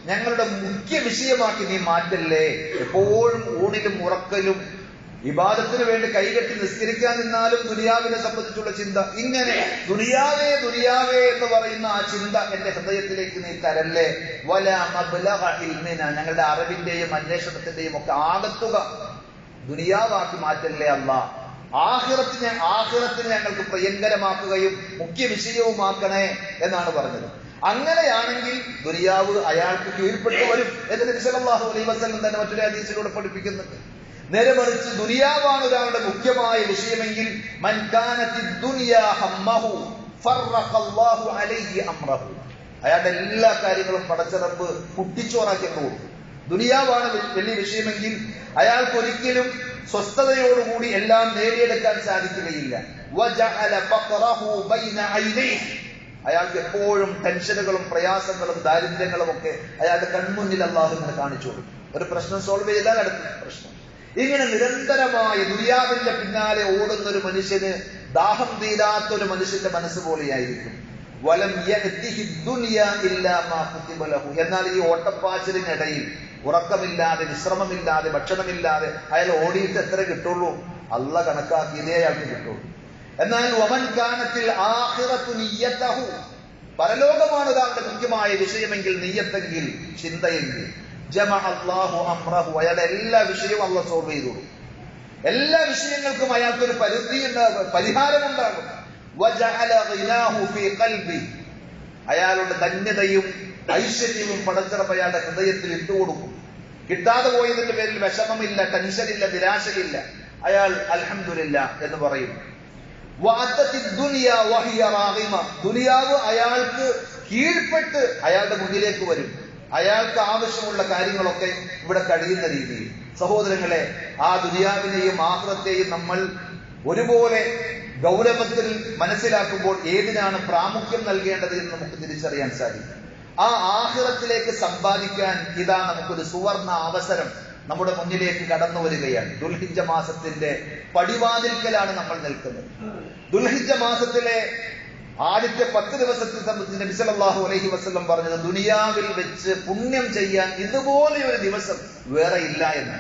ഞങ്ങളുടെ മുഖ്യ വിഷയമാക്കി നീ മാറ്റല്ലേ. എപ്പോഴും ഊണിലും ഉറക്കലും ഇബാദത്തിന് വേണ്ടി കൈകെട്ടി നിസ്കരിക്കാൻ നിന്നാലും ദുനിയാവിനെ സംബന്ധിച്ചുള്ള ചിന്ത, ഇങ്ങനെ ദുനിയാവേ ദുനിയാവേ എന്ന് പറയുന്ന ആ ചിന്ത എന്റെ ഹൃദയത്തിലേക്ക് നീ തരല്ലേ. വലാ മബ്ലഗ ഇൽമിനാ, ഞങ്ങളുടെ അറിവിന്റെയും അന്വേഷണത്തിന്റെയും ഒക്കെ ആകത്തുക ദുനിയാവാക്കി മാറ്റല്ലേ അല്ലാഹ്. ആഖിറത്തിനെ ഞങ്ങൾക്ക് പ്രിയങ്കരമാക്കുകയും മുഖ്യ വിഷയവുമാക്കണേ എന്നാണ് പറഞ്ഞത്. അങ്ങനെയാണെങ്കിൽ ദുനിയാവ് അയാൾക്ക് കീഴ്പ്പെട്ടു വരും എന്ന് നബി സല്ലല്ലാഹു അലൈഹി വസല്ലം തന്നെ മറ്റൊരു ഹദീസിലൂടെ പഠിപ്പിക്കുന്നുണ്ട്. നേരെ മറിച്ച് ദുനിയാവാണ് ഒരാളുടെ മുഖ്യമായ വിഷയമെങ്കിൽ മൻ കാനത്തിദ് ദുനിയാ ഹമ്മഹു ഫറഖല്ലാഹു അലൈഹി അംറഹു, അയാളുടെ എല്ലാ കാര്യങ്ങളും പടച്ച റബ്ബ് കുട്ടിച്ചോറാക്കി കൊടുക്കും. ദുനിയാവാണ് വലിയ വിഷയമെങ്കിൽ അയാൾക്ക് ഒരിക്കലും സ്വസ്ഥതയോടുകൂടി എല്ലാം നേടിയെടുക്കാൻ സാധിക്കുകയില്ല. വജഅല ഫഖറഹു ബൈന ഐനൈഹി, അയാൾക്ക് എപ്പോഴും ടെൻഷനുകളും പ്രയാസങ്ങളും ദാരിദ്ര്യങ്ങളും ഒക്കെ അയാളുടെ കൺമുന്നിൽ അല്ലാഹു ഇങ്ങനെ കാണിച്ചു കൊടുക്കും. ഒരു പ്രശ്നം സോൾവ് ചെയ്താൽ അടുത്ത പ്രശ്നം. ഇങ്ങനെ നിരന്തരമായ ദുനിയാവിന്റെ പിന്നാലെ ഓടുന്ന ഒരു മനുഷ്യന് ദാഹം തീരാത്ത ഒരു മനുഷ്യന്റെ മനസ്സ് പോലെയായിരിക്കും. വലം യഅതിഹി ദുനിയാ ഇല്ലാ മാ കുതിബ ലഹു. എന്നാൽ ഈ ഓട്ടപ്പാച്ചിലിനിടയിൽ ഉറക്കമില്ലാതെ, വിശ്രമമില്ലാതെ, ഭക്ഷണമില്ലാതെ അയാൾ ഓടിയിട്ട് എത്ര കിട്ടുള്ളൂ? അള്ളാഹ് കണക്കാക്കിയതേ അയാൾക്ക് കിട്ടുള്ളൂ. എന്നാൽ വമൻ കാനത്തിൽ ആഖിറതു നിയ്യതഹു, പരലോകമാണ് ഒരാളുടെ മുഖ്യമായ വിഷയമെങ്കിൽ, നിയ്യത്തെങ്കിൽ, ചിന്തയെങ്കിൽ, ജമഅ അല്ലാഹു അംറഹു, അയാളുടെ എല്ലാ വിഷയവും അള്ളാഹ് സോൾവ് ചെയ്തോളൂ. എല്ലാ വിഷയങ്ങൾക്കും അയാൾക്കൊരു പരിധി ഉണ്ടാകും, പരിഹാരമുണ്ടാകും. വജഅല ഗിനാഹു ഫീ ഖൽബി, അയാളുടെ ധന്യതയും ഐശ്വര്യവും പടച്ചറപ്പ് അയാളുടെ ഹൃദയത്തിൽ ഇട്ടുകൊടുക്കും. കിട്ടാതെ പോയതിന്റെ പേരിൽ വിഷമമില്ല, ടെൻഷനില്ല, നിരാശയില്ല. അയാൾ അൽഹംദുലില്ലാ എന്ന് പറയും. ദുനിയാവ് അയാൾക്ക് കീഴ്പ്പെട്ട് അയാളുടെ മുന്നിലേക്ക് വരും. അയാൾക്ക് ആവശ്യമുള്ള കാര്യങ്ങളൊക്കെ ഇവിടെ കഴിയുന്ന രീതിയിൽ. സഹോദരങ്ങളെ, ആ ദുനിയാവിനെയും ആഖിറത്തെയും നമ്മൾ ഒരുപോലെ ഗൗരവത്തിൽ മനസ്സിലാക്കുമ്പോൾ ഏതിനാണ് പ്രാമുഖ്യം നൽകേണ്ടത് എന്ന് നമുക്ക് തിരിച്ചറിയാൻ സാധിക്കും. ആ ആഖിറത്തിലേക്ക് സമ്പാദിക്കാൻ ഇതാ നമുക്കൊരു സുവർണ അവസരം നമ്മുടെ മുന്നിലേക്ക് കടന്നു വരികയാണ്. ദുൽഹിജ്ജ മാസത്തിന്റെ പടിവാതിൽക്കലാണ് നമ്മൾ നിൽക്കുന്നത്. ദുൽഹിജ്ജ മാസത്തിലെ ആദ്യത്തെ 10 ദിവസത്തെ സംബന്ധിച്ച് നബി സല്ലല്ലാഹു അലൈഹി വസല്ലം പറഞ്ഞത്, ദുനിയാവിൽ വെച്ച് പുണ്യം ചെയ്യാൻ ഇതുപോലെ ഒരു ദിവസം വേറെ ഇല്ല എന്ന്.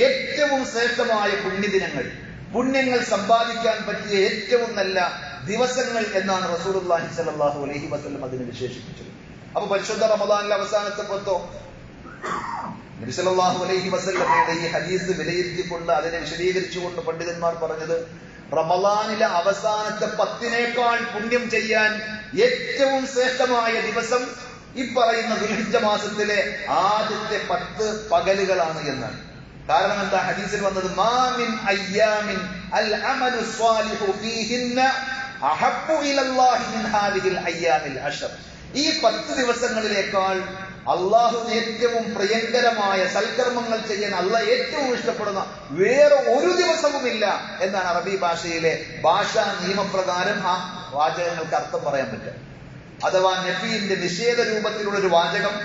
ഏറ്റവും ശ്രേഷ്ഠമായ പുണ്യദിനങ്ങൾ, പുണ്യങ്ങൾ സമ്പാദിക്കാൻ പറ്റിയ ഏറ്റവും നല്ല ദിവസങ്ങൾ എന്നാണ് റസൂലുള്ളാഹി സ്വല്ലല്ലാഹു അലൈഹി വസല്ലം അതിനെ വിശേഷിപ്പിച്ചത്. അപ്പൊ പരിശുദ്ധ റമദാനിലെ അവസാനത്തെ 10 നബി സല്ലല്ലാഹു അലൈഹി വസല്ലമയുടെ ഈ ഹദീസ് വിലയിരുത്തിക്കൊണ്ട് അതിനെ വിശദീകരിച്ചുകൊണ്ട് പണ്ഡിതന്മാർ പറഞ്ഞത്, റമദാനിലെ അവസാനത്തെ 10നേക്കാൾ പുണ്യം ചെയ്യാൻ ഏറ്റവും ശ്രേഷ്ഠമായ ദിവസം ഈ പറയുന്ന ദുൽഹിജ്ജ മാസത്തിലെ ആദ്യത്തെ 10 പകലുകളാണ് എന്നാണ്. കാരണം എന്താ? ഹദീസിൽ വന്നത്, മാ മിൻ അയ്യാമിൻ അൽ അമലു സ്വാലിഹു ഫീഹിന്ന അഹബ്ബു ഇലല്ലാഹി മിൻ ഹാദിഹിൽ അയ്യാമിൽ അശർ. ഈ 10 ദിവസങ്ങളിലേക്കാൾ അള്ളാഹുവിന് ഏറ്റവും പ്രിയങ്കരമായ സൽക്കർമ്മങ്ങൾ ചെയ്യാൻ അള്ളാഹ് ഏറ്റവും ഇഷ്ടപ്പെടുന്ന വേറെ ഒരു ദിവസവുമില്ല എന്നാണ് അറബി ഭാഷയിലെ ഭാഷാ നിയമപ്രകാരം ആ വാചകങ്ങൾക്ക് അർത്ഥം പറയാൻ പറ്റുക. അഥവാ നഫീന്റെ നിഷേധ രൂപത്തിലുള്ള ഒരു വാചകം,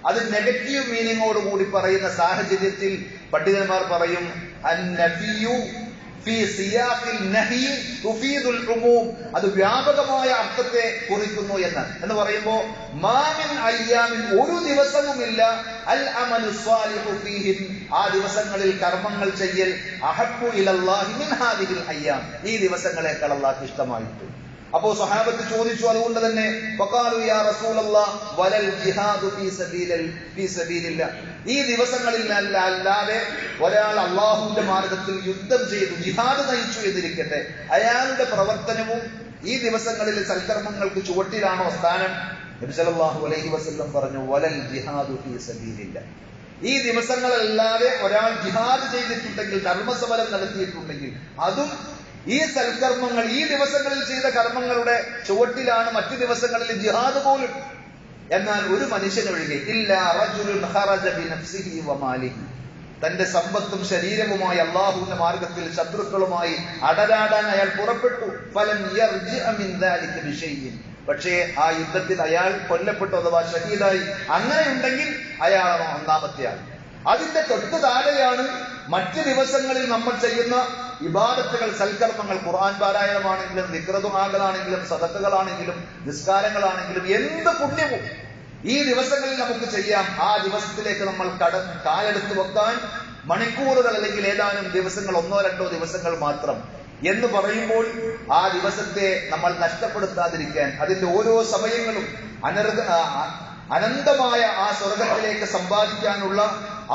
അത് നെഗറ്റീവ് മീനിങ്ങോടുകൂടി പറയുന്ന സാഹചര്യത്തിൽ പണ്ഡിതന്മാർ പറയും, അന്നഫിയു ഫീ സിയാഖിൽ നഹി തുഫീദുൽ ഉമൂം, അത് വ്യാപകമായ അർത്ഥത്തെ കുറിക്കുന്നു എന്ന് പറയുമ്പോൾ, മാ മിൻ അയ്യാമിൻ, ഒരു ദിവസവുമില്ല, അൽ അമലു സ്വാലിഹു ഫീഹിൻ, ആ ദിവസങ്ങളിൽ കർമ്മങ്ങൾ ചെയ്യൽ, അഹബ്ബു ഇലല്ലാഹി മിൻ ഹാദിഹിൽ അയ്യാം, ഈ ദിവസങ്ങളെക്കാൾ അല്ലാഹുവിന് ഇഷ്ടമായിട്ടുണ്ട്. അപ്പോ സഹാബത്ത് ചോദിച്ചു, അതുകൊണ്ട് തന്നെ ഫഖാലു യാ റസൂലല്ലാഹ് വലൽ ജിഹാദു ഫീ സബീലില്ലാഹ്, ഈ ദിവസങ്ങളിൽ അല്ലാതെ ഒരാൾ അള്ളാഹുവിന്റെ മാർഗത്തിൽ യുദ്ധം ചെയ്തു, ജിഹാദ് നയിച്ചു എന്നിരിക്കട്ടെ, അയാളുടെ പ്രവർത്തനവും ഈ ദിവസങ്ങളിൽ സൽക്കർമ്മങ്ങൾക്ക് ചുവട്ടിലാണോ സ്ഥാനം? നബി സല്ലല്ലാഹു അലൈഹി വസല്ലം പറഞ്ഞു, വലൽ ജിഹാദു ഫീ സബീലില്ലാഹ്, ഈ ദിവസങ്ങളല്ലാതെ ഒരാൾ ജിഹാദ് ചെയ്തിട്ടുണ്ടെങ്കിൽ, ധർമ്മസമരം നടത്തിയിട്ടുണ്ടെങ്കിൽ, അതും ഈ സൽക്കർമ്മങ്ങൾ ഈ ദിവസങ്ങളിൽ ചെയ്ത കർമ്മങ്ങളുടെ ചുവട്ടിലാണ് മറ്റു ദിവസങ്ങളിൽ ജിഹാദ് പോലും. എന്നാൽ ഒരു മനുഷ്യനൊഴികെ ഇല്ലാ റജുലുൻ ഖറജ ബിനഫ്സിഹി വമാലിഹി, തന്റെ സമ്പത്തും ശരീരവുമായി അള്ളാഹുവിന്റെ മാർഗത്തിൽ ശത്രുക്കളുമായി അടരാടാൻ അയാൾ പുറപ്പെട്ടു. ഫലം യർജിഅ മിൻ ദാലിക ബിശൈഇൻ, പക്ഷേ ആ യുദ്ധത്തിൽ അയാൾ കൊല്ലപ്പെട്ടു അഥവാ ഷഹീദായി. അങ്ങനെയുണ്ടെങ്കിൽ അയാളാണ് ഒന്നാമത്തെ ആൾ. അതിന്റെ തൊട്ട് താഴെയാണ് മറ്റ് ദിവസങ്ങളിൽ നമ്മൾ ചെയ്യുന്ന ഇബാദത്തുകൾ, സൽക്കർമ്മങ്ങൾ. ഖുർആൻ പാരായണമാണെങ്കിലും ദിക്റുകളാണെങ്കിലും സദഖകളാണെങ്കിലും നിസ്കാരങ്ങളാണെങ്കിലും എന്ത് പുണ്യവും ഈ ദിവസങ്ങളിൽ നമുക്ക് ചെയ്യാം. ആ ദിവസത്തിലേക്ക് നമ്മൾ കാലെടുത്ത് വെക്കാൻ മണിക്കൂറുകൾ അല്ലെങ്കിൽ ഏതാനും ദിവസങ്ങൾ, 1-2 ദിവസങ്ങൾ മാത്രം എന്ന് പറയുമ്പോൾ ആ ദിവസത്തെ നമ്മൾ നഷ്ടപ്പെടുത്താതിരിക്കാൻ അതിന്റെ ഓരോ സമയങ്ങളും അനന്തമായ ആ സ്വർഗത്തിലേക്ക് സമ്പാദിക്കാനുള്ള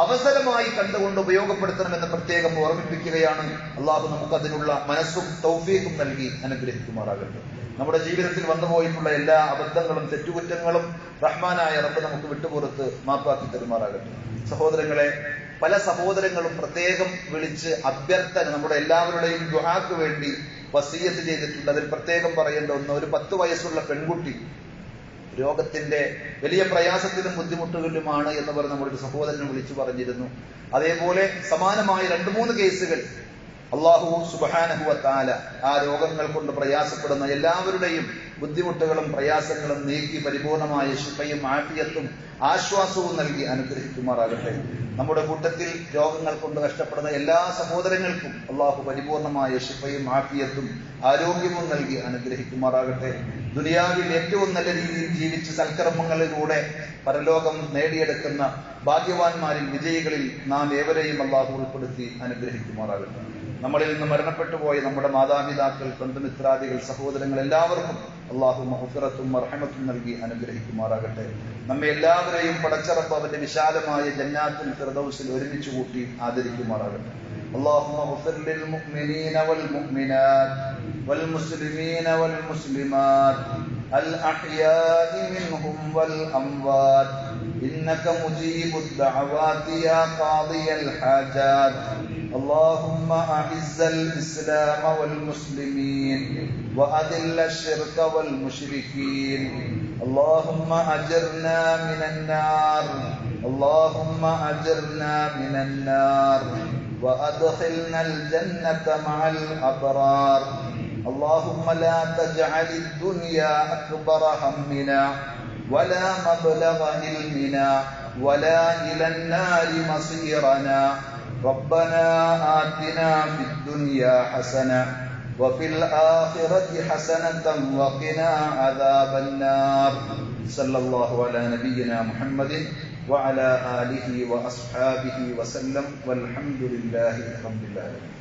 അവസരമായി കണ്ടുകൊണ്ട് ഉപയോഗപ്പെടുത്തണമെന്ന് പ്രത്യേകം ഓർമ്മിപ്പിക്കുകയാണ്. അള്ളാഹു നമുക്ക് അതിനുള്ള മനസ്സും തൗഫീഖും നൽകി അനുഗ്രഹിക്കുമാറാകട്ടെ. നമ്മുടെ ജീവിതത്തിൽ വന്നുപോയിട്ടുള്ള എല്ലാ അബദ്ധങ്ങളും തെറ്റുകുറ്റങ്ങളും റഹ്മാനായ റബ്ബ് നമുക്ക് വിട്ടുപുറത്ത് മാപ്പാക്കി തരുമാറാകട്ടെ. സഹോദരങ്ങളെ, പല സഹോദരങ്ങളും പ്രത്യേകം വിളിച്ച് അഭ്യർത്ഥന നമ്മുടെ എല്ലാവരുടെയും ദുആക്ക് വേണ്ടി വസിയ്യത്ത് ചെയ്തിട്ടുണ്ട്. അതിൽ പ്രത്യേകം പറയേണ്ട ഒന്ന്, ഒരു 10 വയസ്സുള്ള പെൺകുട്ടി രോഗത്തിന്റെ വലിയ പ്രയാസത്തിലും ബുദ്ധിമുട്ടുകളിലുമാണ് എന്ന് പറഞ്ഞ് നമ്മുടെ ഒരു സഹോദരനെ വിളിച്ചു പറഞ്ഞിരുന്നു. അതേപോലെ സമാനമായ 2-3 കേസുകൾ അല്ലാഹു സുബ്ഹാനഹു വ തആല ആ രോഗങ്ങൾ കൊണ്ട് പ്രയാസപ്പെടുന്ന എല്ലാവരുടെയും ബുദ്ധിമുട്ടുകളും പ്രയാസങ്ങളും നീക്കി പരിപൂർണമായ ശിഫയും ആഫിയത്തും ആശ്വാസവും നൽകി അനുഗ്രഹിക്കുമാറാകട്ടെ. നമ്മുടെ കൂട്ടത്തിൽ രോഗങ്ങൾ കൊണ്ട് കഷ്ടപ്പെടുന്ന എല്ലാ സഹോദരങ്ങൾക്കും അല്ലാഹു പരിപൂർണമായ ശിഫയും ആഫിയത്തും ആരോഗ്യവും നൽകി അനുഗ്രഹിക്കുമാറാകട്ടെ. ദുനിയാവിൽ ഏറ്റവും നല്ല രീതിയിൽ ജീവിച്ച് സൽക്കർമ്മങ്ങളിലൂടെ പരലോകം നേടിയെടുക്കുന്ന ഭാഗ്യവാന്മാരിൽ വിജയികളിൽ നാം ഏവരെയും അല്ലാഹു ഉൾപ്പെടുത്തി അനുഗ്രഹിക്കുമാറാകട്ടെ. നമ്മളിൽ നിന്ന് മരണപ്പെട്ടു പോയ നമ്മുടെ മാതാപിതാക്കൾ, ബന്ധുമിത്രാദികൾ, സഹോദരങ്ങൾ എല്ലാവർക്കും അല്ലാഹു മഗ്ഫിറത്തും മർഹമത്തും നൽകി അനുഗ്രഹിക്കുമാറാകട്ടെ. നമ്മെ എല്ലാവരെയും പടച്ച റബ്ബ് അവന്റെ വിശാലമായ ജന്നാത്തുൽ ഫിർദൗസിൽ ഒരുമിച്ച് കൂട്ടി ആദരിക്കുമാറാകട്ടെ. اللهم اغفر للمؤمنين والمؤمنات والمسلمين والمسلمات الأحياء منهم والأموات إنك مجيب الدعوات يا قاضي الحاجات. اللهم أعز الإسلام والمسلمين وأذل الشرك والمشركين. اللهم أجرنا من النار، اللهم أجرنا من النار وأدخلنا الجنة مع الأبرار. اللهم لا تجعل الدنيا أكبر همنا ولا مبلغ علمنا ولا إلى النار مصيرنا. ربنا آتنا في الدنيا حسنة وفي الآخرة حسنة وقنا عذاب النار. صلى الله على نبينا محمد وعلى آله وأصحابه وسلم والحمد لله رب العالمين.